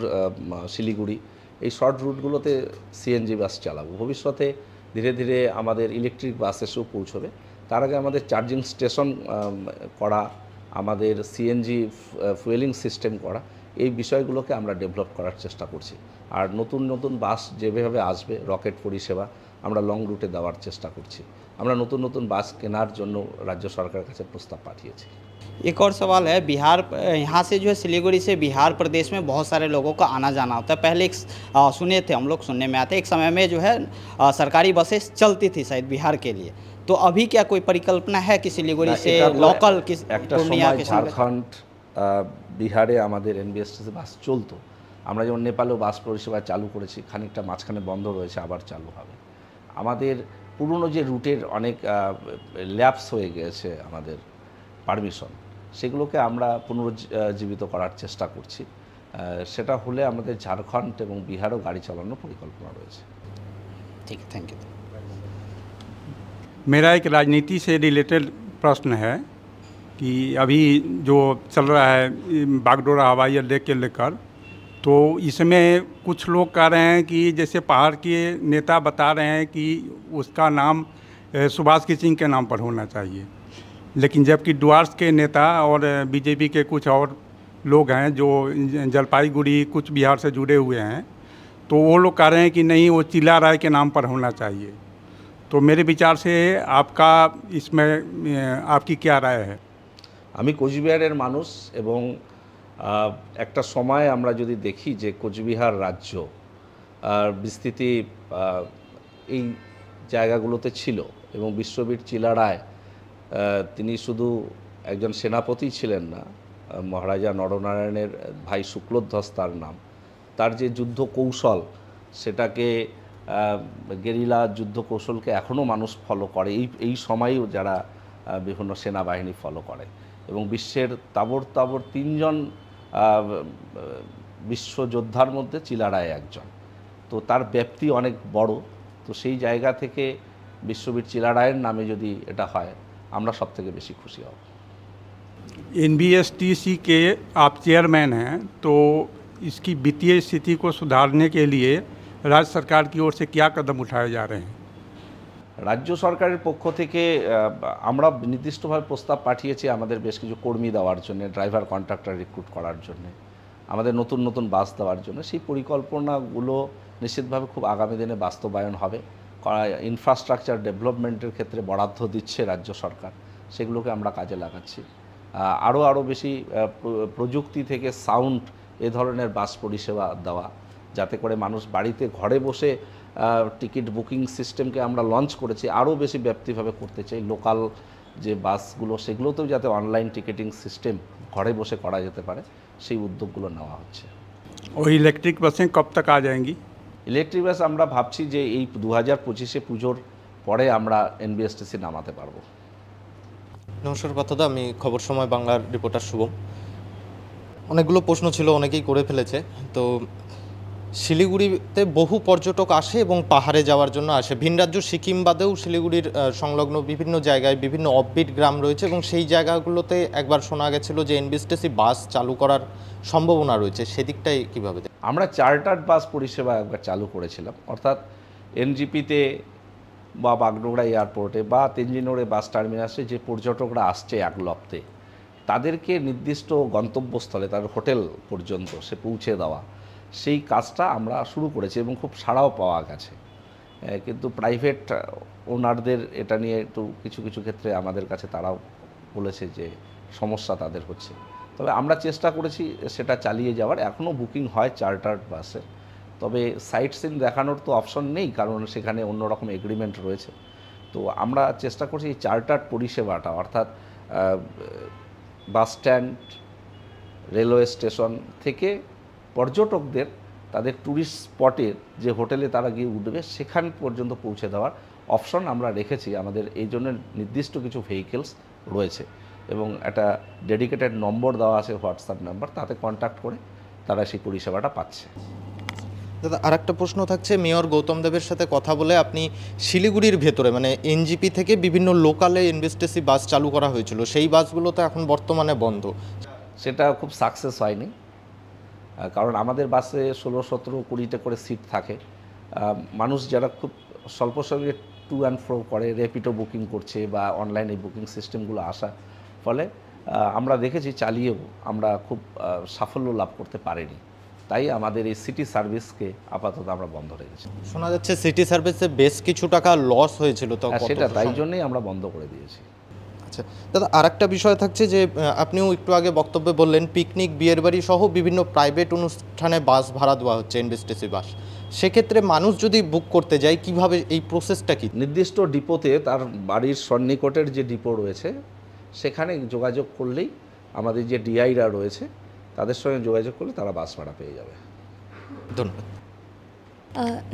[SPEAKER 1] শিলিগুড়ি এই শর্ট রুটগুলোতে সিএনজি বাস চালাবো। ভবিষ্যতে ধীরে ধীরে আমাদের ইলেকট্রিক বাস এসেও পৌঁছবে। তার আগে আমাদের চার্জিং স্টেশন করা, আমাদের সিএনজি ফুয়েলিং সিস্টেম করা, এই বিষয়গুলোকে আমরা ডেভেলপ করার চেষ্টা করছি। আর নতুন নতুন বাস যেভাবে আসবে, রকেট পরিষেবা আমরা লং রুটে দেওয়ার চেষ্টা করছি। আমরা নতুন নতুন বাস কেনার জন্য রাজ্য সরকারের কাছে প্রস্তাব পাঠিয়েছি।
[SPEAKER 5] एक और सवाल है, बिहार यहाँ से जो है सिलीगुड़ी से बिहार प्रदेश में बहुत सारे लोगों का आना जाना होता है। पहले एक सुने थे हम लोग, सुनने में आते एक समय में जो है सरकारी बसें चलती थी शायद बिहार के लिए, तो अभी क्या कोई परिकल्पना है कि सिलीगुड़ी से लोकल किस
[SPEAKER 1] একটা
[SPEAKER 5] पूर्णिया
[SPEAKER 1] সময়
[SPEAKER 5] के
[SPEAKER 1] ঝাড়খণ্ড, বিহারে আমাদের এনবিএসটিসি বাস চলতো। আমরা যেমন নেপালেও বাস পরিষেবা চালু করেছি, খানিকটা মাঝখানে বন্ধ রয়েছে, আবার চালু হবে। আমাদের পুরনো যে রুটের অনেক ল্যাপস হয়ে গেছে আমাদের পারমিশন, সেগুলোকে আমরা পুনরুজ্জীবিত করার চেষ্টা করছি। সেটা হলে আমাদের ঝাড়খণ্ড এবং বিহারও গাড়ি চালানোর পরিকল্পনা রয়েছে।
[SPEAKER 5] ठीक है, थैंक यू।
[SPEAKER 6] मेरा एक राजनीति से रिलेटेड प्रश्न है कि अभी जो चल रहा है बागडोरा हवाई अड्डे के लेकर, तो इसमें कुछ लोग कह रहे हैं कि जैसे पहाड़ के नेता बता रहे हैं कि उसका नाम सुभाष सिंह के नाम पर होना चाहिए, लेकिन जबकि डुआर्स के नेता और बीजेपी के कुछ और लोग हैं जो जलपाईगुड़ी कुछ बिहार से जुड़े हुए हैं, तो वो लोग कह रहे हैं कि नहीं, वो चिल्ला राय के नाम पर होना चाहिए। तो मेरे विचार से आपका इसमें आपकी क्या राय है?
[SPEAKER 1] আমি কোচবিহারের মানুষ এবং একটা সময় আমরা যদি দেখি যে কোচবিহার রাজ্য বিস্তৃতি এই জায়গাগুলোতে ছিল এবং বিশ্ববীর চিলা রায় তিনি শুধু একজন সেনাপতি ছিলেন না, মহারাজা নরনারায়ণের ভাই শুক্লধ্বজ তার নাম। তার যে যুদ্ধ কৌশল, সেটাকে গেরিলা যুদ্ধ কৌশলকে এখনও মানুষ ফলো করে, এই সময়েও যারা বিভিন্ন সেনাবাহিনী ফলো করে। এবং বিশ্বের তাবড় 3জন বিশ্বযোদ্ধার মধ্যে চিলা রায় একজন। তো তার ব্যাপ্তি অনেক বড়। তো সেই জায়গা থেকে বিশ্ববীর চিলা রায়ের নামে যদি এটা হয়, আমরা সব থেকে বেশি খুশি হব।
[SPEAKER 6] एनबीएसटीसी के आप चेयरमैन हैं, तो इसकी वित्तीय स्थिति को सुधारने के लिए राज्य सरकार की ओर से क्या कदम उठाए जा रहे हैं?
[SPEAKER 1] রাজ্য সরকারের পক্ষ থেকে আমরা নির্দিষ্টভাবে প্রস্তাব পাঠিয়েছি আমাদের বেশ কিছু কর্মী দেওয়ার জন্য, ড্রাইভার কন্ট্রাক্টর রিক্রুট করার জন্য, আমাদের নতুন নতুন বাস দেওয়ার জন্য। সেই পরিকল্পনাগুলো নিশ্চিতভাবে খুব আগামী দিনে বাস্তবায়ন হবে। ইনফ্রাস্ট্রাকচার ডেভেলপমেন্টের ক্ষেত্রে বরাদ্দ দিচ্ছে রাজ্য সরকার, সেগুলোকে আমরা কাজে লাগাচ্ছি। আরও বেশি প্রযুক্তি থেকে সাউন্ড এ ধরনের বাস পরিষেবা দেওয়া, যাতে করে মানুষ বাড়িতে ঘরে বসে টিকিট বুকিং সিস্টেমকে আমরা লঞ্চ করেছি, আরও বেশি ব্যাপ্তিভাবে করতে চাই। লোকাল যে বাসগুলো সেগুলোতেও যাতে অনলাইন টিকিটিং সিস্টেম ঘরে বসে করা যেতে পারে, সেই উদ্যোগগুলো নেওয়া হচ্ছে।
[SPEAKER 6] और इलेक्ट्रिक बसें कब तक आ जाएंगी?
[SPEAKER 1] ইলেকট্রিক বাস আমরা ভাবছি যে এই 2025-এ পুজোর পরে আমরা এনবিএসটিসি নামাতে পারবো।
[SPEAKER 7] নমস্কার কথাদা, আমি খবর সময় বাংলার রিপোর্টার শুভম। অনেকগুলো প্রশ্ন ছিল, অনেকেই করে ফেলেছে। তো শিলিগুড়িতে বহু পর্যটক আসে এবং পাহাড়ে যাওয়ার জন্য আসে। ভিন রাজ্য সিকিম বাদেও শিলিগুড়ির সংলগ্ন বিভিন্ন জায়গায় বিভিন্ন অফবিট গ্রাম রয়েছে এবং সেই জায়গাগুলোতে একবার শোনা গেছিল যে এনবিএসটিসি বাস চালু করার সম্ভাবনা রয়েছে, সেদিকটাই কীভাবে?
[SPEAKER 1] আমরা চার্টার্ড বাস পরিষেবা একবার চালু করেছিলাম, অর্থাৎ এনজিপিতে বা বাগডোগরা এয়ারপোর্টে বা তেঞ্জিনোরে বাস টার্মিনাসে যে পর্যটকরা আসছে এক লপ্তে, তাদেরকে নির্দিষ্ট গন্তব্যস্থলে তার হোটেল পর্যন্ত সে পৌঁছে দেওয়া, সেই কাজটা আমরা শুরু করেছি এবং খুব সাড়াও পাওয়া গেছে। কিন্তু প্রাইভেট ওনারদের এটা নিয়ে একটু কিছু কিছু ক্ষেত্রে আমাদের কাছে তারাও বলেছে যে সমস্যা তাদের হচ্ছে। তবে আমরা চেষ্টা করেছি সেটা চালিয়ে যাওয়ার। এখনও বুকিং হয় চার্টার্ড বাসে, তবে সাইট সিন দেখানোর তো অপশন নেই, কারণ সেখানে অন্যরকম এগ্রিমেন্ট রয়েছে। তো আমরা চেষ্টা করছি এই চার্টার্ড পরিষেবাটা, অর্থাৎ বাস স্ট্যান্ড, রেলওয়ে স্টেশন থেকে পর্যটকদের তাদের ট্যুরিস্ট স্পটের যে হোটেলে তারা গিয়ে উঠবে সেখান পর্যন্ত পৌঁছে দেওয়ার অপশন আমরা রেখেছি। আমাদের এই জন্য নির্দিষ্ট কিছু ভেহিকেলস রয়েছে এবং একটা ডেডিকেটেড নম্বর দেওয়া আছে, হোয়াটসঅ্যাপ নাম্বার, তাতে কন্ট্যাক্ট করে তারা সেই পরিষেবাটা পাচ্ছে।
[SPEAKER 7] দাদা, আর একটা প্রশ্ন থাকছে, মেয়র গৌতম দেবের সাথে কথা বলে আপনি শিলিগুড়ির ভেতরে মানে এনজিপি থেকে বিভিন্ন লোকালে এনবিএসটিসি বাস চালু করা হয়েছিল, সেই বাসগুলো তো এখন বর্তমানে বন্ধ।
[SPEAKER 1] সেটা খুব সাকসেস হয়নি, কারণ আমাদের বাসে 16, 17, 20টা করে সিট থাকে। মানুষ যারা খুব স্বল্প সময়ে টু অ্যান্ড ফ্রো করে, র্যাপিডো বুকিং করছে বা অনলাইনে বুকিং সিস্টেমগুলো আসার ফলে আমরা দেখেছি চালিয়েও আমরা খুব সাফল্য লাভ করতে পারিনি। তাই আমাদের এই সিটি সার্ভিসকে আপাতত আমরা বন্ধ রেখেছি।
[SPEAKER 7] শোনা যাচ্ছে সিটি সার্ভিসে বেশ কিছু টাকা লস হয়েছিল, তো
[SPEAKER 1] সেটা তাই জন্যই আমরা বন্ধ করে দিয়েছি।
[SPEAKER 7] আচ্ছা দাদা, আর একটা বিষয় থাকছে যে আপনিও একটু আগে বক্তব্যে বললেন পিকনিক, বিয়ের বাড়ি সহ বিভিন্ন প্রাইভেট অনুষ্ঠানে বাস ভাড়া দেওয়া হচ্ছে এনবিএসটিসি বাস। সেক্ষেত্রে মানুষ যদি বুক করতে যায় কিভাবে, এই প্রসেসটা কি?
[SPEAKER 1] নির্দিষ্ট ডিপোতে তার বাড়ির সন্নিকটের যে ডিপো রয়েছে সেখানে যোগাযোগ করলেই, আমাদের যে ডিআইরা রয়েছে তাদের সঙ্গে যোগাযোগ করলে তারা বাস ভাড়া পেয়ে যাবে।
[SPEAKER 7] ধন্যবাদ।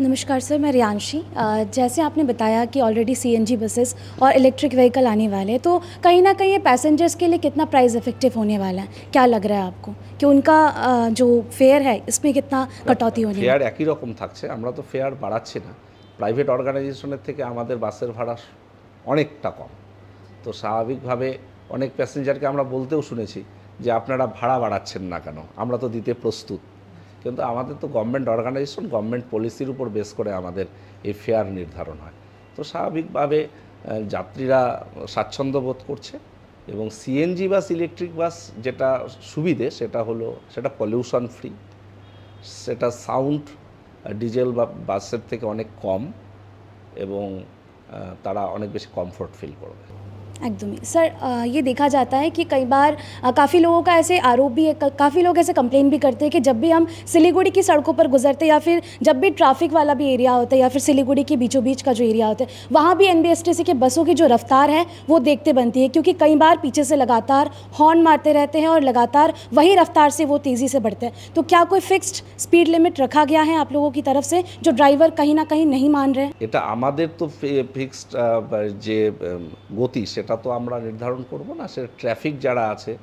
[SPEAKER 8] नमस्कार सर, मैं रियांशी। जैसे आपने बताया कि ऑलरेडी सीएनजी बसेस और इलेक्ट्रिक व्हीकल आने वाले हैं, तो कहीं ना कहीं ये पैसेंजर्स के लिए कितना प्राइस इफेक्टिव होने वाला है? क्या लग रहा है आपको कि उनका जो फेयर है इसमें कितना कटौती होने
[SPEAKER 1] ফেয়ার একই রকম থাকছে, আমরা তো ফেয়ার বাড়াচ্ছি না। প্রাইভেট অর্গানাইজেশনের থেকে আমাদের বাসের ভাড়া অনেকটা কম, তো স্বাভাবিকভাবে অনেক প্যাসেঞ্জারকে আমরা বলতেও শুনেছি যে আপনারা ভাড়া বাড়াচ্ছেন না কেন, আমরা তো দিতে প্রস্তুত। কিন্তু আমাদের তো গভর্নমেন্ট অর্গানাইজেশন, গভর্নমেন্ট পলিসির উপর বেস করে আমাদের এই ফেয়ার নির্ধারণ হয়। তো স্বাভাবিকভাবে যাত্রীরা স্বাচ্ছন্দ্য বোধ করছে এবং সিএনজি বাস, ইলেকট্রিক বাস যেটা সুবিধে সেটা হলো সেটা পলিউশন ফ্রি, সেটা সাউন্ড ডিজেল বা বাসের থেকে অনেক কম এবং তারা অনেক বেশি কমফোর্ট ফিল করবে।
[SPEAKER 8] एकदम ही सर, ये देखा जाता है कि कई बार काफ़ी लोगों का ऐसे आरोप भी है, काफ़ी लोग ऐसे कंप्लेन भी करते हैं कि जब भी हम सिलीगुड़ी की सड़कों पर गुजरते या फिर जब भी ट्रैफिक वाला भी एरिया होता है या फिर सिलीगुड़ी के बीचों बीच का जो एरिया होता है, वहाँ भी एनबीएसटीसी के बसों की जो रफ्तार है वो देखते बनती है, क्योंकि कई बार पीछे से लगातार हॉर्न मारते रहते हैं और लगातार वही रफ्तार से वो तेज़ी से बढ़ते हैं। तो क्या कोई फिक्स्ड स्पीड लिमिट रखा गया है आप लोगों की तरफ से, जो ड्राइवर कहीं ना कहीं नहीं मान रहे?
[SPEAKER 1] এটা আমাদের তো ফিক্সড যে গতি সেটা তো আমরা নির্ধারণ করব না, সে ট্রাফিক যারা আছে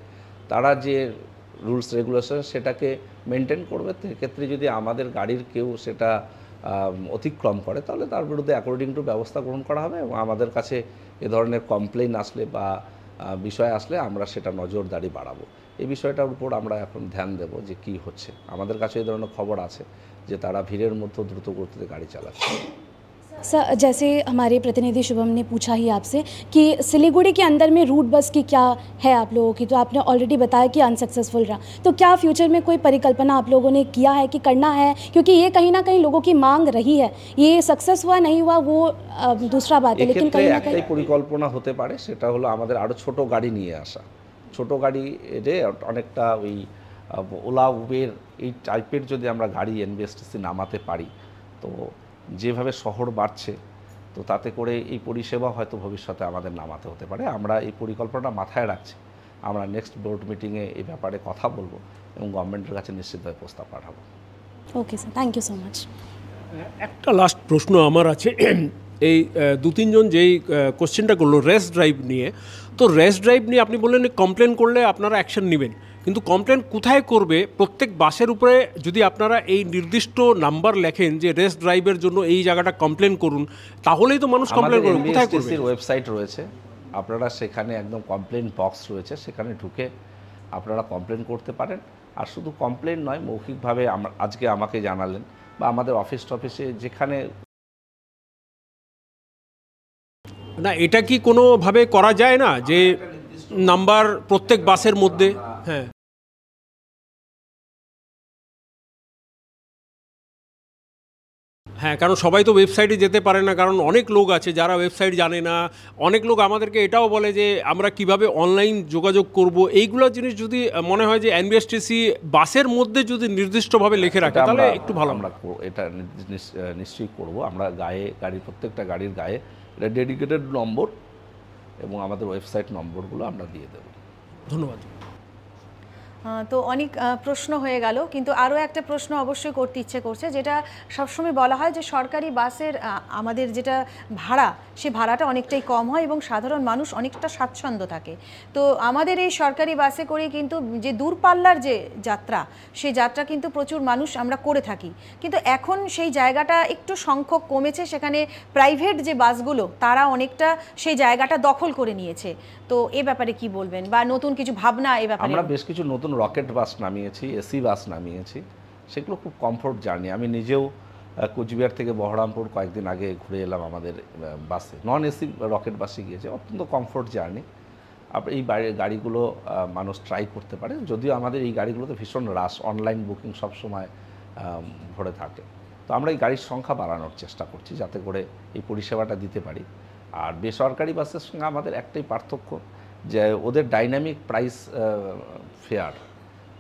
[SPEAKER 1] তারা যে রুলস রেগুলেশন সেটাকে মেনটেন করবে। সেক্ষেত্রে যদি আমাদের গাড়ির কেউ সেটা অতিক্রম করে তাহলে তার বিরুদ্ধে অ্যাকর্ডিং টু ব্যবস্থা গ্রহণ করা হবে এবং আমাদের কাছে এ ধরনের কমপ্লেইন আসলে বা বিষয় আসলে আমরা সেটা নজরদারি বাড়াবো। এই বিষয়টার উপর আমরা এখন ধ্যান দেব যে কি হচ্ছে। আমাদের কাছে এই ধরনের খবর আছে যে তারা ভিড়ের মধ্যে দ্রুত গতিতে গাড়ি চালাচ্ছে।
[SPEAKER 8] सर जैसे हमारे प्रतिनिधि शुभम ने पूछा ही आपसे कि सिलीगुड़ी के अंदर में रूट बस की क्या है आप लोगों की, तो आपने ऑलरेडी बताया कि अनसक्सेसफुल रहा, तो क्या फ्यूचर में कोई परिकल्पना आप लोगों ने किया है कि करना है, क्योंकि ये कहीं ना कहीं लोगों की मांग रही है, ये सक्सेस हुआ नहीं हुआ वो दूसरा बात है, लेकिन
[SPEAKER 1] এক্ষেত্রে
[SPEAKER 8] कहीं ना
[SPEAKER 1] একটাই
[SPEAKER 8] कहीं
[SPEAKER 1] পরিকল্পনা হতে পারে, সেটা হলো আমাদের আরও ছোট গাড়ি নিয়ে আসা। ছোট গাড়ি এর অনেকটা ওই ওলা উবের এই টাইপের যদি আমরা গাড়ি এনবিএসটিসি নামাতে পারি, তো যেভাবে শহর বাড়ছে, তো তাতে করে এই পরিষেবা হয়তো ভবিষ্যতে আমাদের নামাতে হতে পারে। আমরা এই পরিকল্পনাটা মাথায় রাখছি। আমরা নেক্সট বোর্ড মিটিংয়ে এই ব্যাপারে কথা বলবো এবং গভর্নমেন্টের কাছে নিশ্চিতভাবে প্রস্তাব পাঠাবো।
[SPEAKER 8] Okay sir, thank you so much.
[SPEAKER 3] একটা লাস্ট প্রশ্ন আমার আছে, এই দু তিনজন যেই কোশ্চেনটা করলো রেস ড্রাইভ নিয়ে, তো রেস ড্রাইভ নিয়ে আপনি বললেন কমপ্লেন করলে আপনারা অ্যাকশন নেবেন, কিন্তু কমপ্লেন কোথায় করবে? প্রত্যেক বাসের উপরে যদি আপনারা এই নির্দিষ্ট নাম্বার লেখেন যে রেস ড্রাইভের জন্য এই জায়গাটা কমপ্লেন করুন, তাহলেই তো মানুষ কমপ্লেন করবে। কোথায় করবে?
[SPEAKER 1] এনবিএসটিসির ওয়েবসাইট রয়েছে, আপনারা সেখানে একদম কমপ্লেন বক্স রয়েছে, সেখানে ঢুকে আপনারা কমপ্লেন করতে পারেন। আর শুধু কমপ্লেন নয়, মৌখিকভাবে আজকে আমাকে জানালেন বা আমাদের অফিস টফিসে যেখানে।
[SPEAKER 3] না, এটা কি কোনোভাবে করা যায় না যে নাম্বার প্রত্যেক বাসের মধ্যে? হ্যাঁ, হ্যাঁ, কারণ সবাই তো ওয়েবসাইটে যেতে পারে না, কারণ অনেক লোক আছে যারা ওয়েবসাইট জানে না। অনেক লোক আমাদেরকে এটাও বলে যে আমরা কিভাবে অনলাইন যোগাযোগ করব, এইগুলো জিনিস যদি মনে হয় যে এনবিএসটিসি বাসের মধ্যে যদি নির্দিষ্টভাবে লিখে রাখে তাহলে একটু ভালো।
[SPEAKER 1] আমরা এটা নিশ্চয়ই করব। আমরা গাড়ির প্রত্যেকটা গাড়ির গায়ে এটা ডেডিকেটেড নম্বর এবং আমাদের ওয়েবসাইট নম্বরগুলো আমরা দিয়ে দেব।
[SPEAKER 3] ধন্যবাদ।
[SPEAKER 2] তো অনেক প্রশ্ন হয়ে গেল, কিন্তু আরও একটা প্রশ্ন অবশ্যই করতে ইচ্ছে করছে, যেটা সবসময় বলা হয় যে সরকারি বাসের আমাদের যেটা ভাড়া, সে ভাড়াটা অনেকটাই কম হয় এবং সাধারণ মানুষ অনেকটা স্বাচ্ছন্দ্য থাকে। তো আমাদের এই সরকারি বাসে করে কিন্তু যে দূরপাল্লার যে যাত্রা, সেই যাত্রা কিন্তু প্রচুর মানুষ আমরা করে থাকি, কিন্তু এখন সেই জায়গাটা একটু সংখ্যক কমেছে, সেখানে প্রাইভেট যে বাসগুলো তারা অনেকটা সেই জায়গাটা দখল করে নিয়েছে। তো এ ব্যাপারে কি বলবেন, বা নতুন কিছু ভাবনা এ ব্যাপারে?
[SPEAKER 1] আমরা বেশ কিছু নতুন রকেট বাস নামিয়েছি, এসি বাস নামিয়েছি, সেগুলো খুব কমফোর্ট জার্নি। আমি নিজেও কোচবিহার থেকে বহরমপুর কয়েকদিন আগে ঘুরে এলাম আমাদের বাসে, নন এসি রকেট বাসে গিয়েছে, অত্যন্ত কমফোর্ট জার্নি। এই গাড়িগুলো মানুষ ট্রাই করতে পারে, যদিও আমাদের এই গাড়িগুলোতে ভীষণ রাশ, অনলাইন বুকিং সবসময় ভরে থাকে। তো আমরা এই গাড়ির সংখ্যা বাড়ানোর চেষ্টা করছি যাতে করে এই পরিষেবাটা দিতে পারি। আর বেসরকারি বাসের সঙ্গে আমাদের একটাই পার্থক্য, যে ওদের ডাইনামিক প্রাইস ফেয়ার,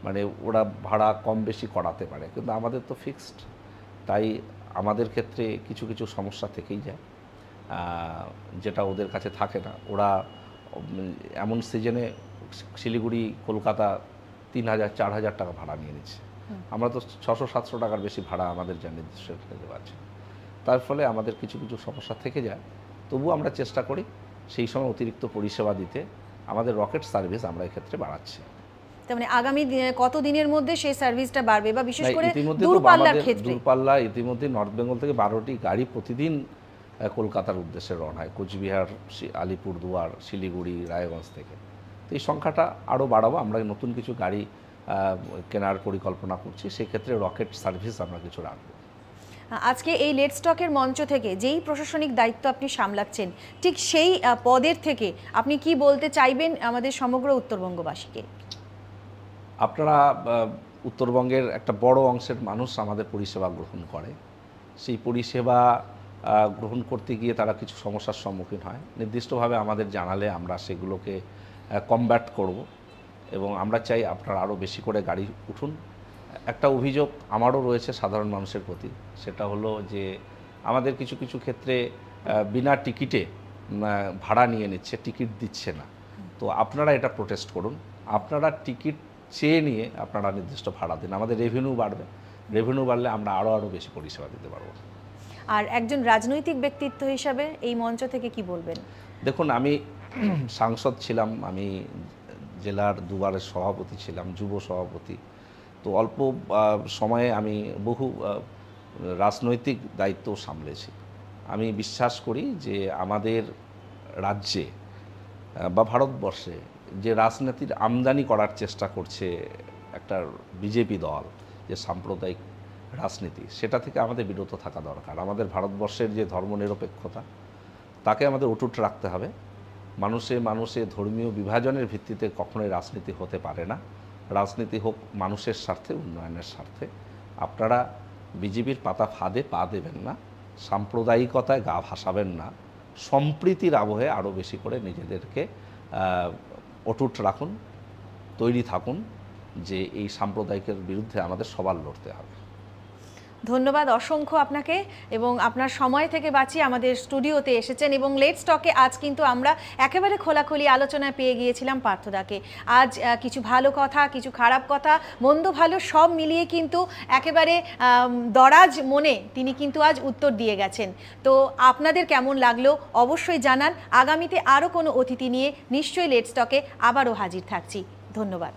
[SPEAKER 1] মানে ওরা ভাড়া কম বেশি করাতে পারে, কিন্তু আমাদের তো ফিক্সড। তাই আমাদের ক্ষেত্রে কিছু কিছু সমস্যা থেকেই যায়, যেটা ওদের কাছে থাকে না। ওরা এমন সিজনে শিলিগুড়ি কলকাতা 3000 4000 টাকা ভাড়া নিয়ে নিচ্ছে, আমরা তো 600-700 টাকার বেশি ভাড়া আমাদের যা নির্দিষ্ট দেওয়া আছে। তার ফলে আমাদের কিছু কিছু সমস্যা থেকে যায়। তবুও আমরা চেষ্টা করি সেই সময় অতিরিক্ত পরিষেবা দিতে। আমাদের রকেট সার্ভিস আমরা এক্ষেত্রে বাড়াচ্ছি।
[SPEAKER 2] তার মানে আগামী কত দিনের মধ্যে সেই সার্ভিসটা বাড়বে, বা বিশেষ করে দূরপাল্লার ক্ষেত্রে?
[SPEAKER 1] দূরপাল্লা ইতিমধ্যে নর্থ বেঙ্গল থেকে 12টি গাড়ি প্রতিদিন কলকাতার উদ্দেশ্যে রওনা হয়, কোচবিহার, আলিপুরদুয়ার, শিলিগুড়ি, রায়গঞ্জ থেকে। তো এই সংখ্যাটা আরও বাড়াবো। আমরা নতুন কিছু গাড়ি কেনার পরিকল্পনা করছি, সেক্ষেত্রে রকেট সার্ভিস আমরা কিছু রাখবো।
[SPEAKER 2] আজকে এই লেটস টকের মঞ্চ থেকে যেই প্রশাসনিক দায়িত্ব আপনি সামলাচ্ছেন, ঠিক সেই পদের থেকে আপনি কি বলতে চাইবেন আমাদের সমগ্র উত্তরবঙ্গবাসীকে?
[SPEAKER 1] আপনারা উত্তরবঙ্গের একটা বড় অংশের মানুষ আমাদের পরিষেবা গ্রহণ করে। সেই পরিষেবা গ্রহণ করতে গিয়ে তারা কিছু সমস্যার সম্মুখীন হয়, নির্দিষ্টভাবে আমাদের জানালে আমরা সেগুলোকে কমব্যাট করব এবং আমরা চাই আপনারা আরও বেশি করে গাড়ি উঠুন। একটা অভিযোগ আমারও রয়েছে সাধারণ মানুষের প্রতি, সেটা হলো যে আমাদের কিছু কিছু ক্ষেত্রে বিনা টিকিটে ভাড়া নিয়ে নিচ্ছে, টিকিট দিচ্ছে না। তো আপনারা এটা প্রোটেস্ট করুন, আপনারা টিকিট চেয়ে নিয়ে আপনারা নির্দিষ্ট ভাড়া দিন, আমাদের রেভিনিউ বাড়বে। রেভিনিউ বাড়লে আমরা আরও বেশি পরিষেবা দিতে পারবো।
[SPEAKER 2] আর একজন রাজনৈতিক ব্যক্তিত্ব হিসাবে এই মঞ্চ থেকে কি বলবেন?
[SPEAKER 1] দেখুন, আমি সাংসদ ছিলাম, আমি জেলার দুবারের সভাপতি ছিলাম, যুব সভাপতি। তো অল্প সময়ে আমি বহু রাজনৈতিক দায়িত্ব সামলেছি। আমি বিশ্বাস করি যে আমাদের রাজ্যে বা ভারতবর্ষে যে রাজনীতির আমদানি করার চেষ্টা করছে একটা বিজেপি দল, যে সাম্প্রদায়িক রাজনীতি, সেটা থেকে আমাদের বিরত থাকা দরকার। আমাদের ভারতবর্ষের যে ধর্মনিরপেক্ষতা তাকে আমাদের অটুট রাখতে হবে। মানুষে ধর্মীয় বিভাজনের ভিত্তিতে কখনোই রাজনীতি হতে পারে না। রাজনীতি হোক মানুষের স্বার্থে, উন্নয়নের স্বার্থে। আপনারা বিজেপির পাতা ফাঁদে পা দেবেন না, সাম্প্রদায়িকতায় গা ভাসাবেন না, সম্প্রীতির আবহে আরও বেশি করে নিজেদেরকে অটুট রাখুন, তৈরি থাকুন যে এই সাম্প্রদায়িকের বিরুদ্ধে আমাদের সবার লড়তে হবে।
[SPEAKER 2] ধন্যবাদ অসংখ্য আপনাকে, এবং আপনার সময় থেকে বাঁচিয়ে আমাদের স্টুডিওতে এসেছেন। এবং লেটস টকে আজ কিন্তু আমরা একেবারে খোলাখুলি আলোচনায় পেয়ে গিয়েছিলাম পার্থদাকে। আজ কিছু ভালো কথা, কিছু খারাপ কথা, মন্দ ভালো সব মিলিয়ে কিন্তু একেবারে দরাজ মনে তিনি কিন্তু আজ উত্তর দিয়ে গেছেন। তো আপনাদের কেমন লাগলো অবশ্যই জানান। আগামীতে আরও কোনো অতিথি নিয়ে নিশ্চয়ই লেটস টকে আবারও হাজির থাকছি। ধন্যবাদ।